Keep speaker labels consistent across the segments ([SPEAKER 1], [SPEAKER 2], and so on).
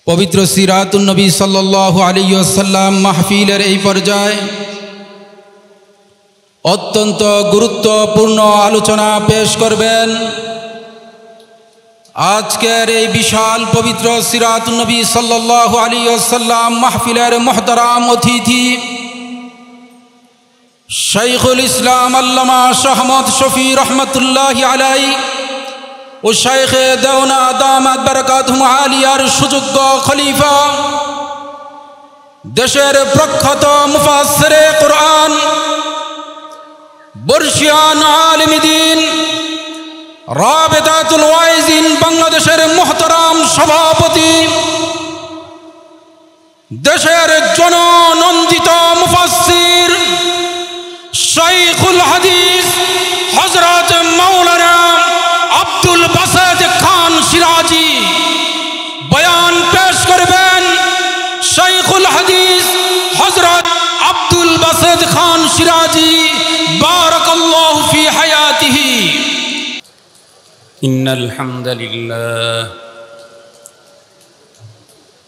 [SPEAKER 1] পবিত্র সিরাতুন নবী সাল্লাল্লাহু আলাইহি ওয়াসাল্লাম মাহফিলের এই পর্যায়ে অত্যন্ত গুরুত্বপূর্ণ আলোচনা পেশ করবেন। আজকের এই বিশাল পবিত্র সিরাতুন নবী সাল্লাল্লাহু আলাইহি ওয়াসাল্লাম মাহফিলের মুহতারাম অতিথি শাইখুল ইসলাম আল্লামা শাহ আহমদ শফি রহমতুল্লাহি আলাইহি ও শাইখে দেওনা দামাত বারাকাতুহুম আলিয়ার সুযোগ্য খলিফা, দেশের প্রখ্যাত মুফাসসিরে কুরআন, বর্ষিয়ান আলিম দ্বীন, রাবিতাতুল ওয়াইজিন বাংলাদেশের মুহতারাম সভাপতি, দেশের জননন্দিত মুফাসসির শাইখুল হাদিস হযরত মাওলানা আব্দুল বাসেত খান সিরাজি বয়ান পেশ করবেন। শাইখুল হাদিস হযরত আব্দুল বাসেত খান সিরাজি বারাকাল্লাহু ফি হায়াতিহি।
[SPEAKER 2] ইন্নাল হামদালিল্লাহ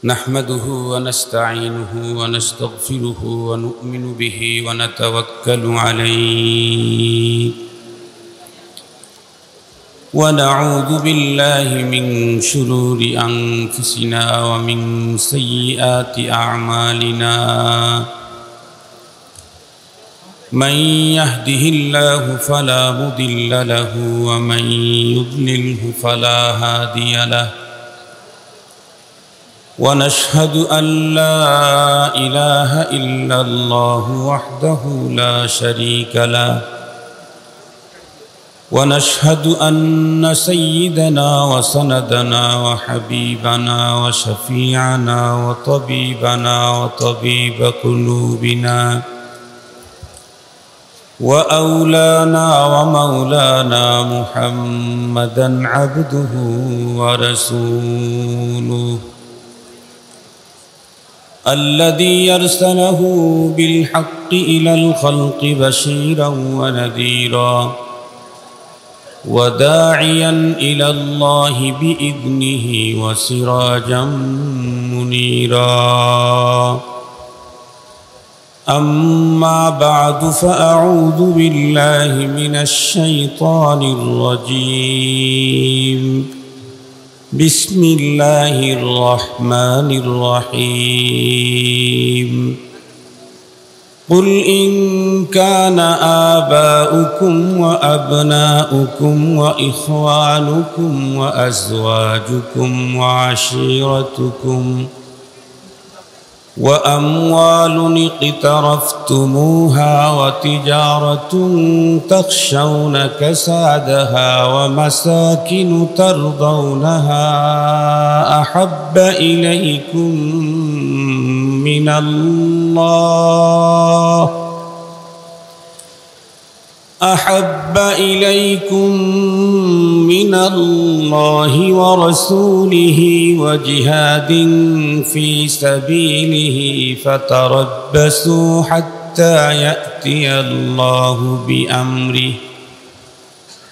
[SPEAKER 2] নাহমাদুহু ওয়া নাস্তাঈনুহু ওয়া নাস্তাগফিরুহু ওয়া নু'মিনু বিহি ওয়া নাতাওয়াক্কালু আলাইহি ونعوذ بالله من شرور أنفسنا ومن سيئات أعمالنا من يهده الله فلا مضل له ومن يضلله فلا هادي له ونشهد أن لا إله إلا الله وحده لا شريك له ونشهد أن سيدنا وسندنا وحبيبنا وشفيعنا وطبيبنا وطبيب قلوبنا وأولانا ومولانا محمدا عبده ورسوله الذي يرسله بالحق إلى الخلق بشيرا ونذيرا وداعيا إلى الله بإذنه وسراجا منيرا. أما بعد فأعوذ بالله من الشيطان الرجيم. بسم الله الرحمن الرحيم. قل إن كان آباؤكم وأبناؤكم وإخوانكم وأزواجكم وعشيرتكم وأموال اقترفتموها وتجارة تخشون كسادها ومساكن ترضونها أحب إليكم من الله ورسوله وجهاد في سبيله فتربصوا حتى يأتي الله بأمره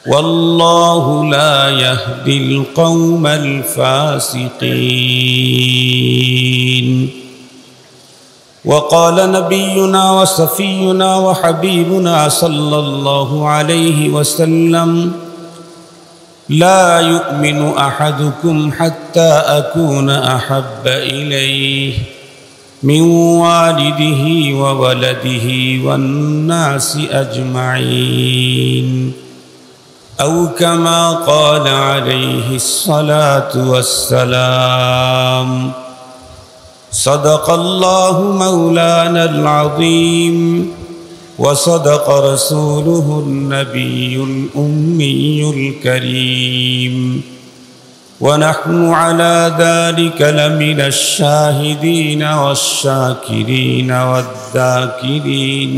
[SPEAKER 2] والله لا يهدي القوم الفاسقين. وقال نبينا وصفينا وحبيبنا صلى الله عليه وسلم لا يؤمن أحدكم حتى أكون أحب إليه من والده وولده والناس أجمعين أو كما قال عليه الصلاة والسلام. صدق الله مولانا العظيم وصدق رسوله النبي الأمي الكريم ونحن على ذلك لمن الشاهدين والشاكرين والذاكرين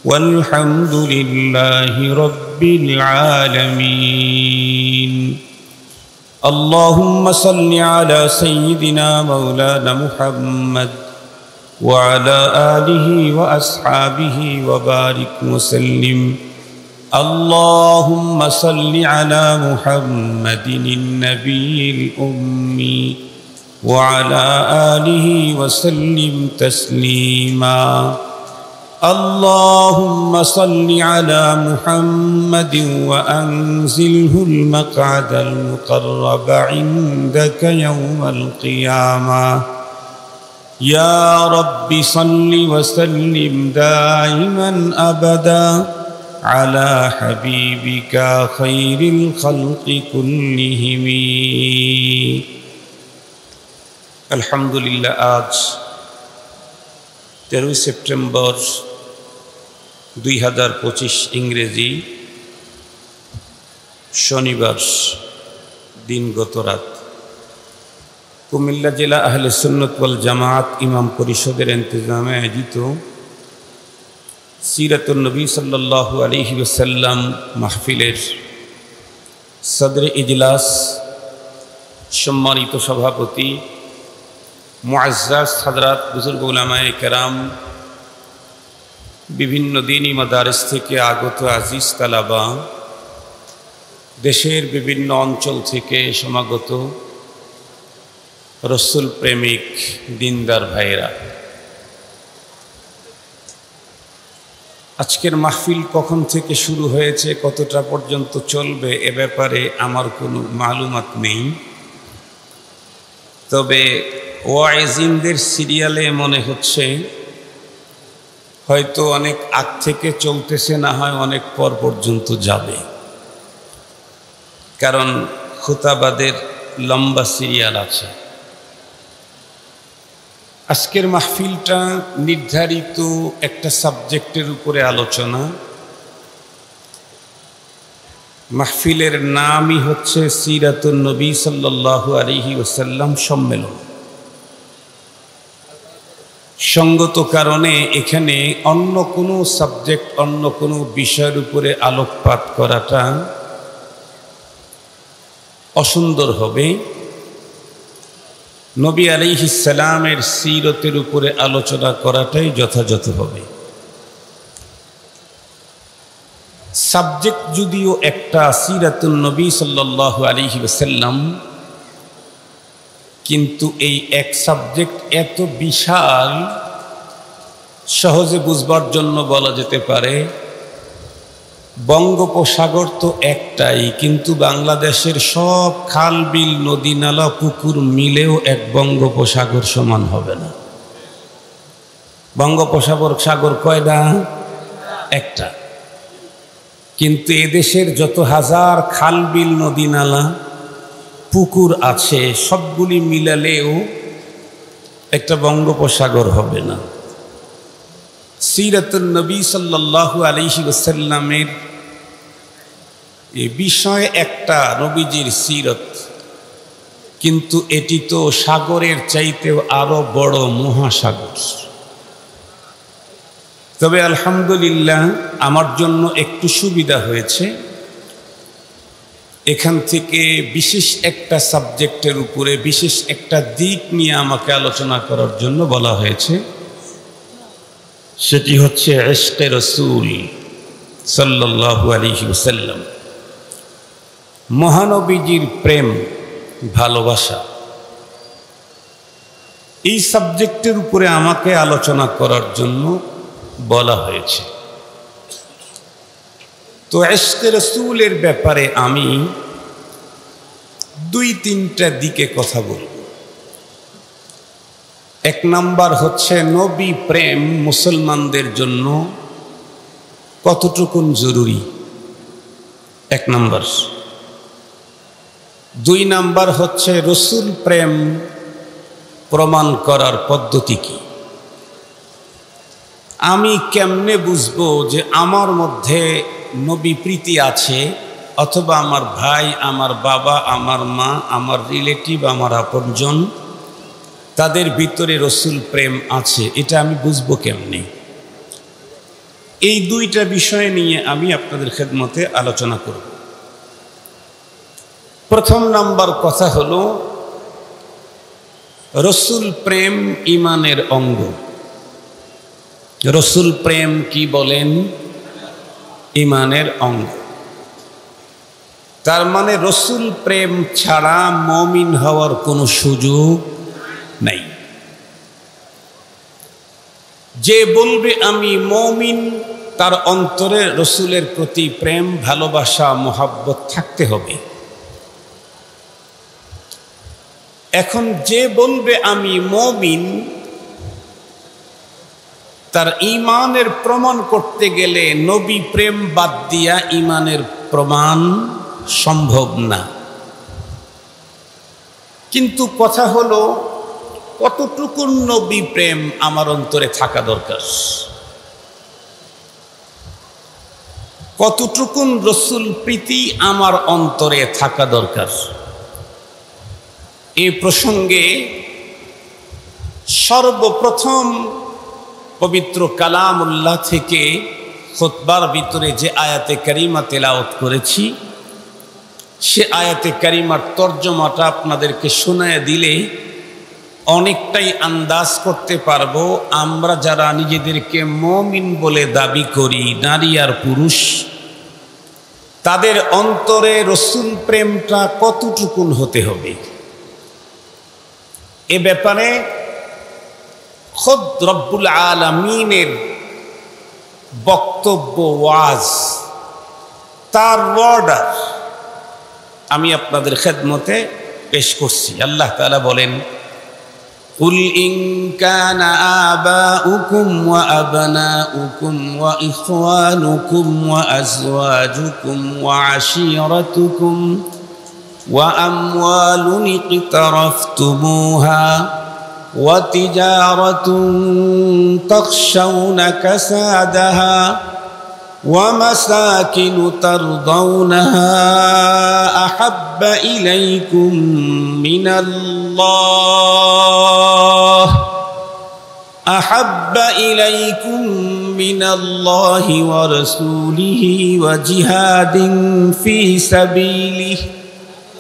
[SPEAKER 2] والحمد لله رب العالمين. اللهم صل على سيدنا مولانا محمد وعلى آله وأصحابه وبارك وسلم. اللهم صل على محمد النبي الأمي وعلى آله وسلم تسليما اللهم صل على محمد وأنزله المقعد المقرب عندك يوم القيامة يا رب صل وسلم دائما أبدا على حبيبك خير الخلق كلهم الحمد لله আজ 13 সেপ্টেম্বর 2025 ইংরেজি শনিবার দিন গত রাত কুমিল্লা জেলা আহলে সুন্নাত ওয়াল জামাত ইমাম পরিষদের ইন্তজামে আয়োজিত সিরাতুন নবী সাল্লাল্লাহু আলাইহি ওয়াসাল্লাম মাহফিলের সদরে ইজলাস সম্মানিত সভাপতি মুআজ্জাজ হযরত বুজুর্গ উলামায়ে কেরাম বিভিন্ন দ্বীনি মাদারিস থেকে আগত আজিজ তালাবা দেশের বিভিন্ন অঞ্চল থেকে সমাগত রসুল প্রেমিক দিনদার ভাইয়েরা আজকের মাহফিল কখন থেকে শুরু হয়েছে কতটা পর্যন্ত চলবে এ ব্যাপারে আমার কোনো মালুমাত নেই তবে ওয়াইজিনদের সিরিয়ালে মনে হচ্ছে হয়তো অনেক আগ থেকে চলতেছে না হয় অনেক পর পর্যন্ত যাবে কারণ খুতাবাদের লম্বা সিরিয়াল আছে আজকের মাহফিলটা নির্ধারিত একটা সাবজেক্টের উপরে আলোচনা মাহফিলের নামই হচ্ছে সিরাতুন নবী সাল্লাল্লাহু আলাইহি ওয়াসাল্লাম সম্মেলন সঙ্গত কারণে এখানে অন্য কোনো সাবজেক্ট অন্য কোনো বিষয়ের উপরে আলোকপাত করাটা অসুন্দর হবে নবী আলাইহিস সালামের সিরতের উপরে আলোচনা করাটাই যথাযথ হবে সাবজেক্ট যদিও একটা সিরাতুন নবী সাল্লাল্লাহু আলাইহি ওয়াসাল্লাম কিন্তু এই এক সাবজেক্ট এত বিশাল সহজে বুঝবার জন্য বলা যেতে পারে বঙ্গোপসাগর তো একটাই কিন্তু বাংলাদেশের সব খাল বিল নদী নালা পুকুর মিলেও এক বঙ্গোপসাগর সমান হবে না বঙ্গোপসাগর কয়টা একটা কিন্তু এদেশের যত হাজার খাল বিল নদী নালা পুকুর আছে সবগুলি মিলালেও একটা বঙ্গোপসাগর হবে না সিরাতুন নবী সাল্লাল্লাহু আলাইহি ওয়াসাল্লামের এই বিষয় একটা নবীজির সিরত কিন্তু এটি তো সাগরের চাইতেও আরো বড় মহাসাগর তবে আলহামদুলিল্লাহ আমার জন্য একটু সুবিধা হয়েছে এখান থেকে বিশেষ একটা সাবজেক্টের উপরে বিশেষ একটা দিক নিয়ে আমাকে আলোচনা করার জন্য বলা হয়েছে সেটি হচ্ছে ইশকে রাসূল সাল্লাল্লাহু আলাইহি ওয়াসাল্লাম মহানবীজির প্রেম ভালোবাসা এই সাবজেক্টের উপরে আমাকে আলোচনা করার জন্য বলা হয়েছে তো ইশকে রাসূলের ব্যাপারে আমি দুই তিনটা দিকে কথা বলব এক নাম্বার হচ্ছে নবী প্রেম মুসলমানদের জন্য কতটুকু জরুরি এক নাম্বার দুই নাম্বার হচ্ছে রাসূল প্রেম প্রমাণ করার পদ্ধতি কি আমি কেমনে বুঝবো যে আমার মধ্যে নবী প্রীতি আছে অথবা আমার ভাই আমার বাবা আমার মা আমার রিলেটিভ আমার আপনজন তাদের ভিতরে রাসূল প্রেম আছে এটা আমি বুঝবো কেমনে এই দুইটা বিষয় নিয়ে আমি আপনাদের খেদমতে আলোচনা করব প্রথম নাম্বার কথা হলো রাসূল প্রেম ঈমানের অঙ্গ রাসূল প্রেম কি বলেন ঈমানের অঙ্গ তার মানে রাসূল প্রেম ছাড়া মুমিন হওয়ার কোনো সুযোগ নাই। যে বলবে আমি মুমিন, তার অন্তরে রসুলের প্রতি প্রেম, ভালোবাসা, মোহাব্বত থাকতে হবে। এখন যে বলবে আমি মুমিন, তার ঈমানের প্রমাণ করতে গেলে নবী প্রেম বাদ দিয়া ঈমানের প্রমাণ সম্ভব না। কিন্তু কথা হলো, কতটুকু নবী প্রেম আমার অন্তরে থাকা দরকার, কতটুকু রসুল প্রীতি আমার অন্তরে থাকা দরকার। এই প্রসঙ্গে সর্বপ্রথম পবিত্র কালামুল্লাহ থেকে খুতবার ভিতরে যে আয়াতে কারিমা তেলাওয়াত করেছি, সে আয়াতে কারিমার তর্জমাটা আপনাদেরকে শোনায় দিলে অনেকটাই আন্দাজ করতে পারবো আমরা যারা নিজেদেরকে মুমিন বলে দাবি করি, নারী আর পুরুষ, তাদের অন্তরে রসুল প্রেমটা কতটুকুন হতে হবে। এ ব্যাপারে খুদ রব্বুল আলামিনের বক্তব্য, ওয়াজ, তার অর্ডার আমি আপনাদের খেদমতে পেশ করছি। আল্লাহ তাআলা বলেন, কুল ইন কানা আবাউকুম ওয়া আবনাউকুম ওয়া ইখওয়ানুকুম ওয়া আজওয়াজুকুম ওয়া আশীরাতুকুম ওয়া আমওয়ালুন ইকতারাফতুমুহা ওয়া তিজারাতুন তাখশাউনা কাসাদাহা ومساكن ترضونها أحب إليكم من الله ورسوله وجهاد في سبيله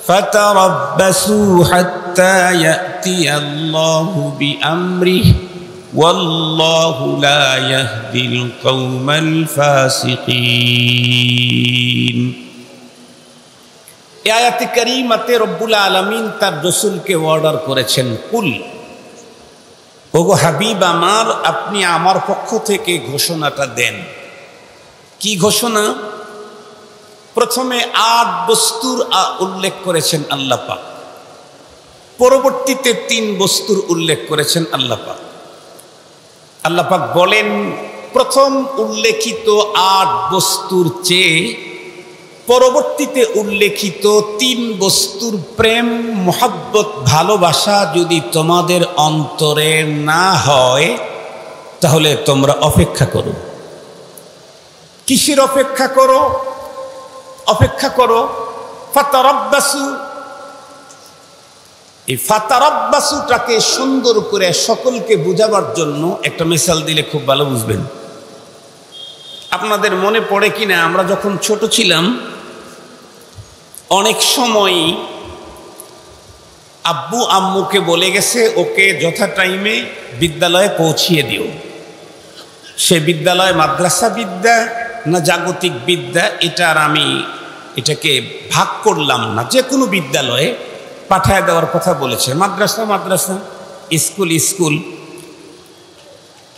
[SPEAKER 2] فتربصوا حتى يأتي الله بأمره والله لا يهدي القوم الفاسقين। এই আয়াতে কারিমাতে রব্বুল আলামিন তার রাসূলকে অর্ডার করেছেন, কুল, ওগো হাবিব আমার, আপনি আমার পক্ষ থেকে ঘোষণাটা দেন। কি ঘোষণা? প্রথমে 8 বস্তুর উল্লেখ করেছেন আল্লাহ পাক, পরবর্তীতে 3 বস্তুর উল্লেখ করেছেন আল্লাহ পাক। আল্লাহ পাক বলেন, প্রথম উল্লেখিত 8 বস্তুর চেয়ে পরবর্তীতে উল্লেখিত 3 বস্তুর প্রেম, মোহাব্বত, ভালোবাসা যদি তোমাদের অন্তরে না হয়, তাহলে তোমরা অপেক্ষা করো। কিসের অপেক্ষা করো? অপেক্ষা করো ফাতারাব্বাসু। এই ফাতারাব্বাসুটাকে সুন্দর করে সকলকে বোঝাবার জন্য একটা মিসাল দিলে খুব ভালো বুঝবেন। আপনাদের মনে পড়ে কিনা, আমরা যখন ছোট ছিলাম অনেক সময় আব্বু আম্মুকে বলে গেছে ওকে যথা টাইমে বিদ্যালয়ে পৌঁছিয়ে দিও। সে বিদ্যালয় মাদ্রাসা বিদ্যা না জাগতিক বিদ্যা, এটা আর আমি এটাকে ভাগ করলাম না, যে কোনো বিদ্যালয়ে পাঠায় দেওয়ার কথা বলেছে। মাদ্রাসা মাদ্রাসা, স্কুল স্কুল।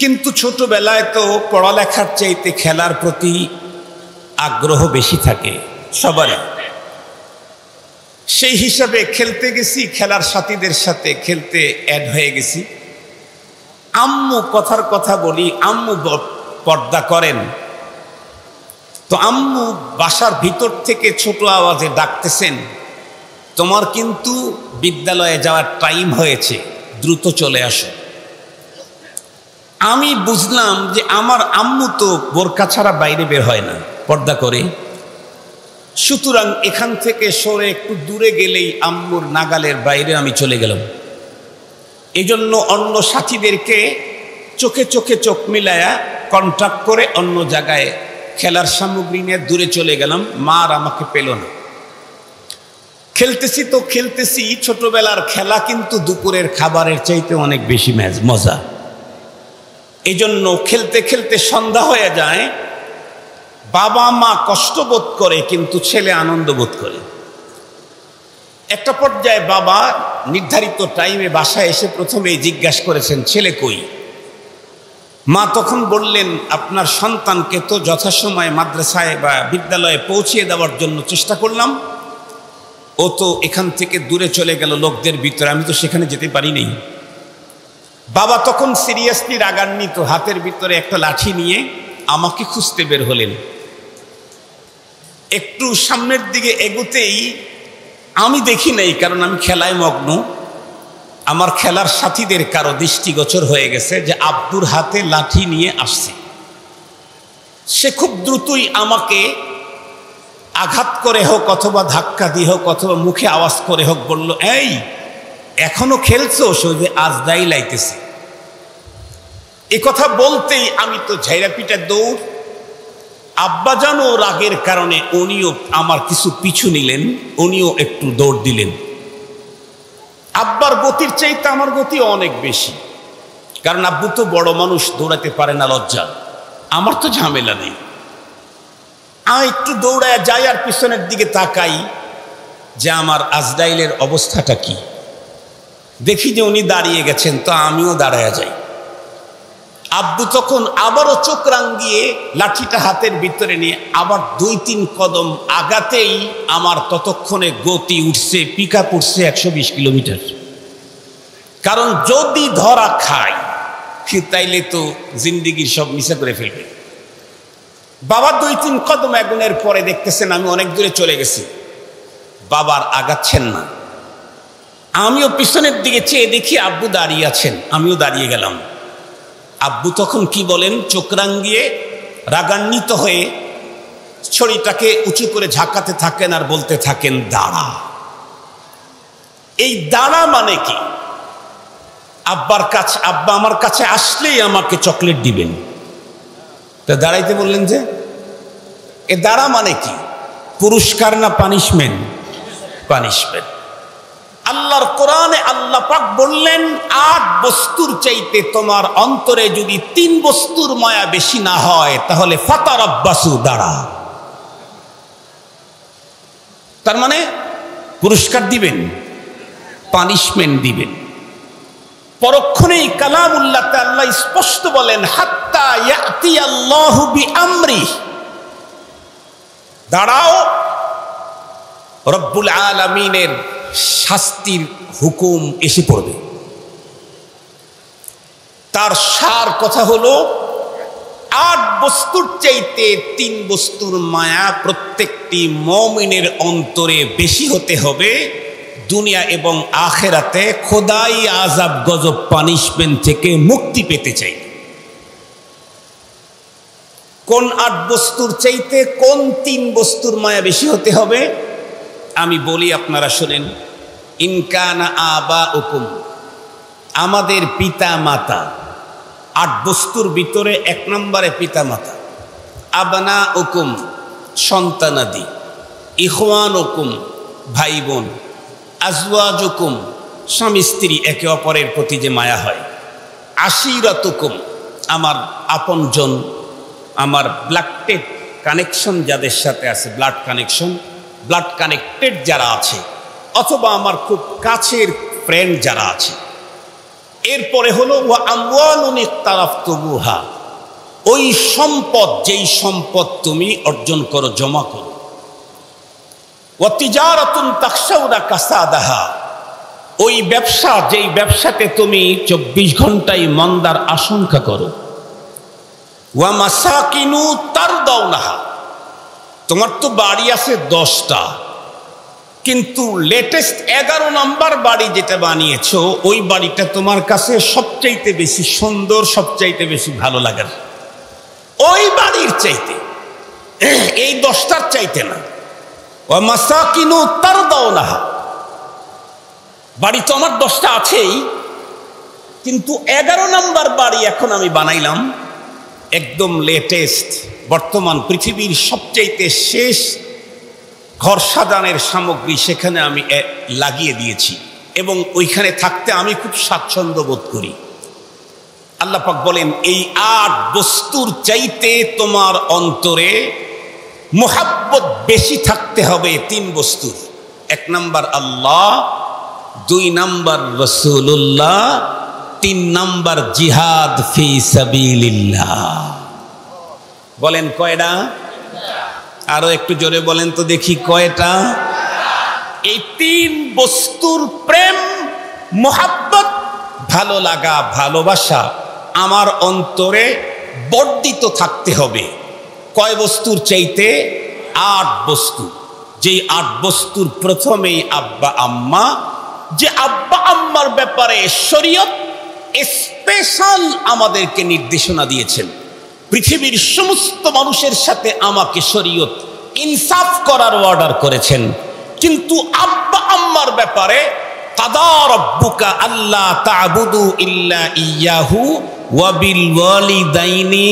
[SPEAKER 2] কিন্তু ছোটবেলায় তো পড়ালেখার চাইতে খেলার প্রতি আগ্রহ বেশি থাকে সবারই। সেই হিসাবে খেলতে গেছি, খেলার সাথীদের সাথে খেলতে অ্যাড হয়ে গেছি। আম্মু, কথার কথা বলি, আম্মু পর্দা করেন, তো আম্মু বাসার ভিতর থেকে ছোট আওয়াজে ডাকতেছেন, তোমার কিন্তু বিদ্যালয়ে যাওয়ার টাইম হয়েছে, দ্রুত চলে আসো। আমি বুঝলাম যে আমার আম্মু তো বোরকা ছাড়া বাইরে বের হয় না, পর্দা করে। সুতরাং এখান থেকে সরে একটু দূরে গেলেই আম্মুর নাগালের বাইরে আমি চলে গেলাম। এই জন্য অন্য সাথীদেরকে চোখে চোখে চোখ মিলায়া কন্ট্যাক্ট করে অন্য জায়গায় খেলার সামগ্রী নিয়ে দূরে চলে গেলাম। মা আর আমাকে পেল না। খেলতেছি তো খেলতেছি, ছোটবেলার খেলা কিন্তু দুপুরের খাবারের চাইতে অনেক বেশি মজা। এই জন্য খেলতে খেলতে সন্ধ্যা হয়ে যায়। বাবা মা কষ্ট বোধ করে, কিন্তু ছেলে আনন্দ বোধ করে। একটা পর্যায়ে বাবা নির্ধারিত টাইমে বাসায় এসে প্রথমে জিজ্ঞাসা করেছেন, ছেলে কই? মা তখন বললেন, আপনার সন্তানকে তো যথাসময়ে মাদ্রাসায় বা বিদ্যালয়ে পৌঁছিয়ে দেওয়ার জন্য চেষ্টা করলাম, ও তো এখান থেকে দূরে চলে গেল লোকদের ভিতরে, আমি তো সেখানে যেতে পারিনি। বাবা তখন সিরিয়াসলি রাগান্বিত, হাতের ভিতরে একটা লাঠি নিয়ে আমাকে খুঁজতে বের হলেন। একটু সামনের দিকে এগোতেই আমি দেখি নাই, কারণ আমি খেলায় মগ্ন। আমার খেলার সাথীদের কারো দৃষ্টিগোচর হয়ে গেছে যে আব্বুর হাতে লাঠি নিয়ে আসছে। সে খুব দ্রুতই আমাকে আঘাত করে হোক অথবা ধাক্কা দিয়ে হোক অথবা মুখে আওয়াজ করে হোক বলল, এই এখনো খেলছো? সে আজদাই লাইতেছে। এ কথা বলতেই আমি তো ঝাইরা পিটা দৌড়। আব্বাজানও রাগের কারণে উনিও আমার কিছু পিছু নিলেন, উনিও একটু দৌড় দিলেন। আব্বার গতির চাইতে আমার গতি অনেক বেশি, কারণ আব্বু তো বড় মানুষ, দৌড়াতে পারে না, লজ্জা। আমার তো ঝামেলা নেই। আমি একটু দৌড়ায় যাই আর পিছনের দিকে তাকাই যে আমার আজরাইলের অবস্থাটা কি। দেখি যে উনি দাঁড়িয়ে গেছেন, তো আমিও দাঁড়ায় যাই। আব্বু তখন আবারও চোখ রাঙিয়ে লাঠিটা হাতের ভিতরে নিয়ে আবার 2-3 কদম আগাতেই আমার ততক্ষণে গতি উঠছে, পিকআপ উঠছে 120 কিলোমিটার। কারণ যদি ধরা খায় তাইলে তো জিন্দিগির সব মিশা করে ফেলবে। বাবা 2-3 কদম এগোনের পরে দেখতেছেন আমি অনেক দূরে চলে গেছি, বাবার আগাচ্ছেন না। আমিও পিছনের দিকে চেয়ে দেখি আব্বু দাঁড়িয়ে আছেন, আমিও দাঁড়িয়ে গেলাম। আব্বু তখন কি বলেন, চোখ রাঙিয়ে রাগান্বিত হয়ে ছড়িটাকে উঁচু করে ঝাঁকাতে থাকেন আর বলতে থাকেন, দাঁড়া। এই দাঁড়া মানে কি? আব্বা আমার কাছে আসলেই আমাকে চকলেট দিবেন। তা দাঁড়াইতে বললেন যে, এ দাঁড়া মানে কি? পুরস্কার না পানিশমেন্ট? পানিশমেন্ট। আল্লাহর কোরআনে আল্লাহ পাক বললেন, 8 বস্তুর চাইতে তোমার অন্তরে যদি 3 বস্তুর মায়া বেশি না হয় তাহলে ফাতারাব্বাসু, দাঁড়া। তার মানে পুরস্কার দিবেন, পানিশমেন্ট দিবেন। পরক্ষণেই কালামুল্লাহ আল্লাহ স্পষ্ট বলেন, হাত্তা ইয়াতি আল্লাহু বিআমরি, দাঁড়াও, রব্বুল আলামিনের শাস্তির হুকুম এসে পড়বে। তার সার কথা হলো, 8 বস্তুর চাইতে 3 বস্তুর মায়া প্রত্যেকটি মুমিনের অন্তরে বেশি হতে হবে। দুনিয়া এবং আখেরাতে খোদাই আযাব গজব পানিশমেন্ট থেকে মুক্তি পেতে চাই। কোন 8 বস্তুর চাইতে কোন 3 বস্তুর মায়া বেশি হতে হবে আমি বলি, আপনারা শোনেন। ইনকানা আবাউকুম, আমাদের পিতা মাতা। 8 বস্তুর ভিতরে 1 নম্বরে পিতা মাতা। আবনাউকুম, সন্তানাদি। ইখওয়ানুকুম, ভাই বোন। আজওয়াজুকুম, স্বামী স্ত্রী, একে অপরের প্রতি যে মায়া হয়। আশিরাতুকুম, আমার আপনজন, আমার ব্লাড কানেকশন যাদের সাথে আছে, ব্লাড কানেকশন, ব্লাড কানেক্টেড যারা আছে, অথবা আমার খুব কাছের ফ্রেন্ড যারা আছে। এরপরে হলো ওয়া আমওয়ালুন ইকতারাফতুমুহা, ওই সম্পদ, যেই সম্পদ তুমি অর্জন করো, জমা করো। ওয়া তিজারাতুন তাখশাউনা কাসাদাহা, ওই ব্যবসা, যেই ব্যবসাতে তুমি 24 ঘন্টাই মন্দার আশঙ্কা করো। ওয়া মাসাকিনু তারদাউনাহা, তোমার তো বাড়ি আছে 10টা, কিন্তু লেটেস্ট 11 নম্বর বাড়ি যেটা বানিয়েছো, ওই বাড়িটা তোমার কাছে সবচাইতে বেশি সুন্দর, সবচাইতে বেশি ভালো লাগার, ওই বাড়ির চাইতে, এই 10টার চাইতে না। ওয়া মাসাকিনু তারদাউনাহা, বাড়ি তো আমার 10টা আছেই, কিন্তু 11 নম্বর বাড়ি এখন আমি বানাইলাম, একদম লেটেস্ট, বর্তমান পৃথিবীর সবচাইতে শেষ ঘর সাজানোর সামগ্রী সেখানে আমি লাগিয়ে দিয়েছি, এবং ওইখানে থাকতে আমি খুব স্বাচ্ছন্দ্য বোধ করি। আল্লাহ পাক বলেন, এই 8 বস্তুর চাইতে তোমার অন্তরে মুহাব্বত বেশি থাকতে হবে 3 বস্তুর। এক নাম্বার আল্লাহ, 2 নাম্বার রাসূলুল্লাহ, 3 নাম্বার জিহাদ ফি সাবিলিল্লাহ। বলেন কয়টা? আরো একটু জোরে বলেন তো দেখি কয়টা? এই 3 বস্তুর প্রেম, মোহাব্বত, ভালো লাগা, ভালোবাসা আমার অন্তরে বর্ধিত থাকতে হবে। কয় বস্তুর চাইতে? 8 বস্তু। যেই 8 বস্তুর প্রথমেই আব্বা আম্মা, যে আব্বা আম্মার ব্যাপারে শরীয়ত স্পেশাল আমাদেরকে নির্দেশনা দিয়েছেন। পৃথিবীর সমস্ত মানুষের সাথে আমাকে শরীয়ত ইনসাফ করার অর্ডার করেছেন, কিন্তু আব্বা আম্মার ব্যাপারে কাদা রাব্বুকা আল্লা তা'বুদু ইল্লা ইয়াহু ওয়া বিল ওয়ালিদাইনি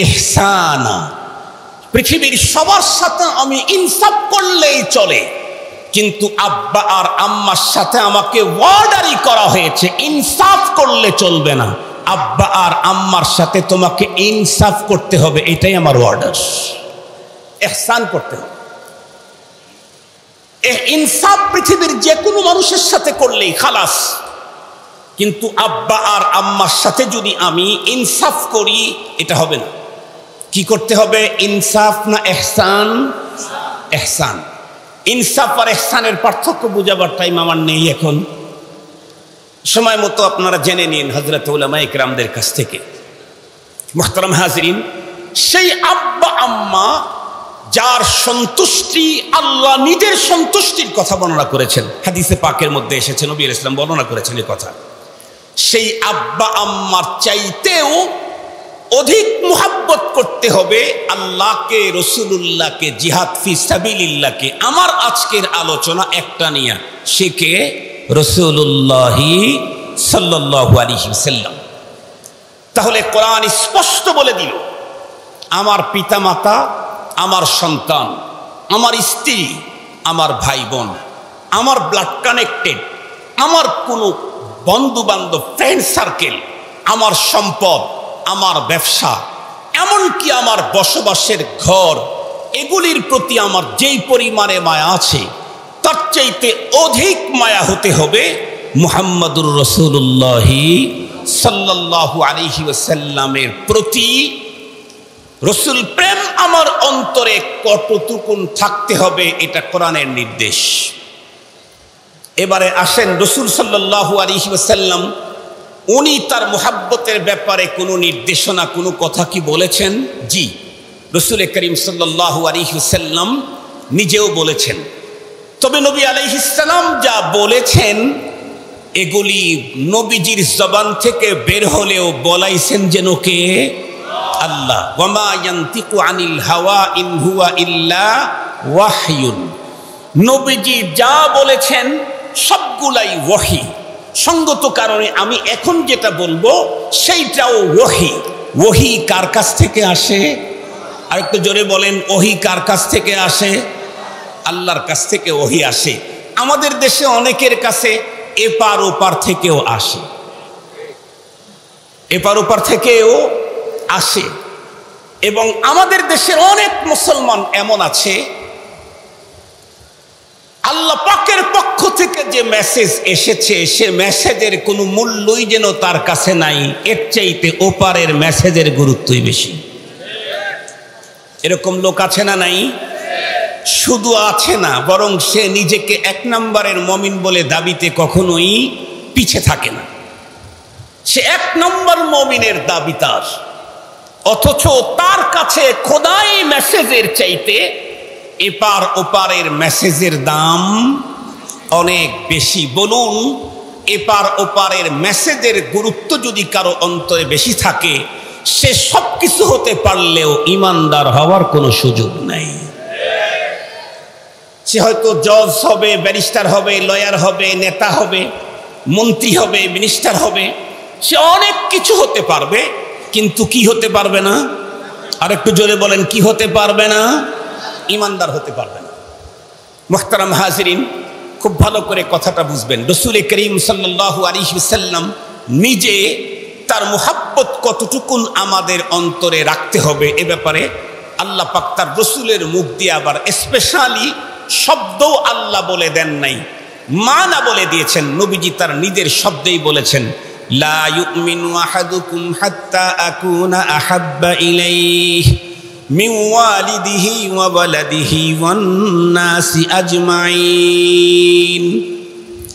[SPEAKER 2] ইহসানা। পৃথিবীর সবার সাথে আমি ইনসাফ করলেই চলে, কিন্তু আব্বা আর আম্মার সাথে আমাকে ওয়ার্ডারই করা হয়েছে ইনসাফ করলে চলবে না, আব্বা আর আম্মার সাথে তোমাকে ইনসাফ করতে হবে, এটাই আমার অর্ডার। ইহসান করতে হবে। ইনসাফ পৃথিবীর যে কোনো মানুষের সাথে করলেই খালাস, কিন্তু আব্বা আর আম্মার সাথে যদি আমি ইনসাফ করি এটা হবে না। কি করতে হবে? ইনসাফ না ইহসান? ইহসান। ইনসাফ আর ইহসানের পার্থক্য বুঝাবার টাইম আমার নেই এখন, সময় মতো আপনারা জেনে নিন হযরত উলামায়ে ইকরামদের কাছ থেকে। মুহতারাম হাজিরিন, সেই আব্বা আম্মা যার সন্তুষ্টি, আল্লাহ নিজের সন্তুষ্টির কথা বর্ণনা করেছেন, হাদিসে পাকের মধ্যে এসেছে, নবী আলাইহিস সালাম বর্ণনা করেছেন এই কথা। সেই আব্বা আম্মার চাইতেও অধিক মুহাব্বত করতে হবে আল্লাহকে, রাসূলুল্লাহকে, জিহাদ ফি সাবিলিল্লাহকে। আমার আজকের আলোচনা একটা নিয়ে, সে কে? রাসূলুল্লাহ সাল্লাল্লাহু আলাইহি ওয়াসাল্লাম। তাহলে কোরআন স্পষ্ট বলে দিল, আমার পিতামাতা, আমার সন্তান, আমার স্ত্রী, আমার ভাই বোন, আমার ব্লাড কানেক্টেড, আমার কোনো বন্ধু বান্ধব, ফ্রেন্ড সার্কেল, আমার সম্পদ, আমার ব্যবসা, এমনকি আমার বসবাসের ঘর, এগুলির প্রতি আমার যেই পরিমাণে মায়া আছে তার চাইতে অধিক মায়া হতে হবে মুহাম্মাদুর রাসূলুল্লাহ সাল্লাল্লাহু আলাইহি ওয়াসাল্লামের প্রতি। রসুল প্রেম আমার অন্তরে কতটুকু থাকতে হবে এটা কোরআনের নির্দেশ। এবারে আসেন, রসুল সাল্লাল্লাহু আলাইহি ওয়াসাল্লাম উনি তার মুহাব্বতের ব্যাপারে কোনো নির্দেশনা, কোনো কথা কি বলেছেন? জি, রসুল করিম সাল্লাল্লাহু আলাইহি ওয়াসাল্লাম নিজেও বলেছেন। তবে নবী আলাইহিস সালাম যা বলেছেন এগুলি নবীজির জবান থেকে বের হলেও বলাইছেন যেন কে? আল্লাহ। ওয়ামা ইয়ানতিকু আনিল হাওয়া ইন হুয়া ইল্লা ওয়াহয়ুন। নবীজি যা বলেছেন সবগুলাই ওহী। সঙ্গত কারণে আমি এখন যেটা বলবো সেইটাও ওহী। ওহী কার কাছ থেকে আসে? আরেকটু জোরে বলেন, ওহী কার কাছ থেকে আসে? আল্লাহর কাছ থেকে ওহী আসে। আমাদের দেশে অনেকের কাছে এপার ওপার থেকেও আসে, এপার ওপার থেকেও আসে। এবং আমাদের দেশের অনেক মুসলমান এমন আছে, আল্লাহ পাকের পক্ষ থেকে যে মেসেজ এসেছে সে মেসেজের কোনো মূল্যই যেন তার কাছে নাই, এর চাইতে ওপারের মেসেজের গুরুত্বই বেশি। এরকম লোক আছে না নাই? শুধু আছে না, বরং সে নিজেকে 1 নম্বরের মুমিন বলে দাবিতে কখনোই পিছে থাকে না। সে 1 নম্বর মুমিনের দাবিদার, অথচ তার কাছে খোদাই মেসেজের চাইতে এপার ওপারের মেসেজের দাম অনেক বেশি। বলুন, এপার ওপারের মেসেজের গুরুত্ব যদি কারো অন্তরে বেশি থাকে, সে সব কিছু হতে পারলেও ইমানদার হওয়ার কোনো সুযোগ নাই। সে হয়তো জজ হবে, ব্যারিস্টার হবে, লয়ার হবে, নেতা হবে, মন্ত্রী হবে, মিনিস্টার হবে, সে অনেক কিছু হতে পারবে, কিন্তু কি হতে পারবে না? আর একটু জোরে বলেন, কি হতে পারবে না? ইমানদার হতে পারবে না। মুহতারাম হাজিরিন, খুব ভালো করে কথাটা বুঝবেন। রাসূল করিম সাল্লাল্লাহু আলাইহি ওয়াসাল্লাম নিজে তার মুহাব্বত কতটুকুন আমাদের অন্তরে রাখতে হবে এ ব্যাপারে আল্লাহ পাক তার রাসূলের মুখ দিয়ে আবার স্পেশালি শব্দও আল্লাহ বলে দেন নাই, মানা বলে দিয়েছেন। নবীজি তার নিজের শব্দেই বলেছেন, লা ইউমিনু আহাদুকুম হাত্তা আকুনা আহাব্বা ইলাইহি মিন ওয়ালিদিহি ওয়া ওয়ালাদিহি ওয়ান নাসি আজমাইন।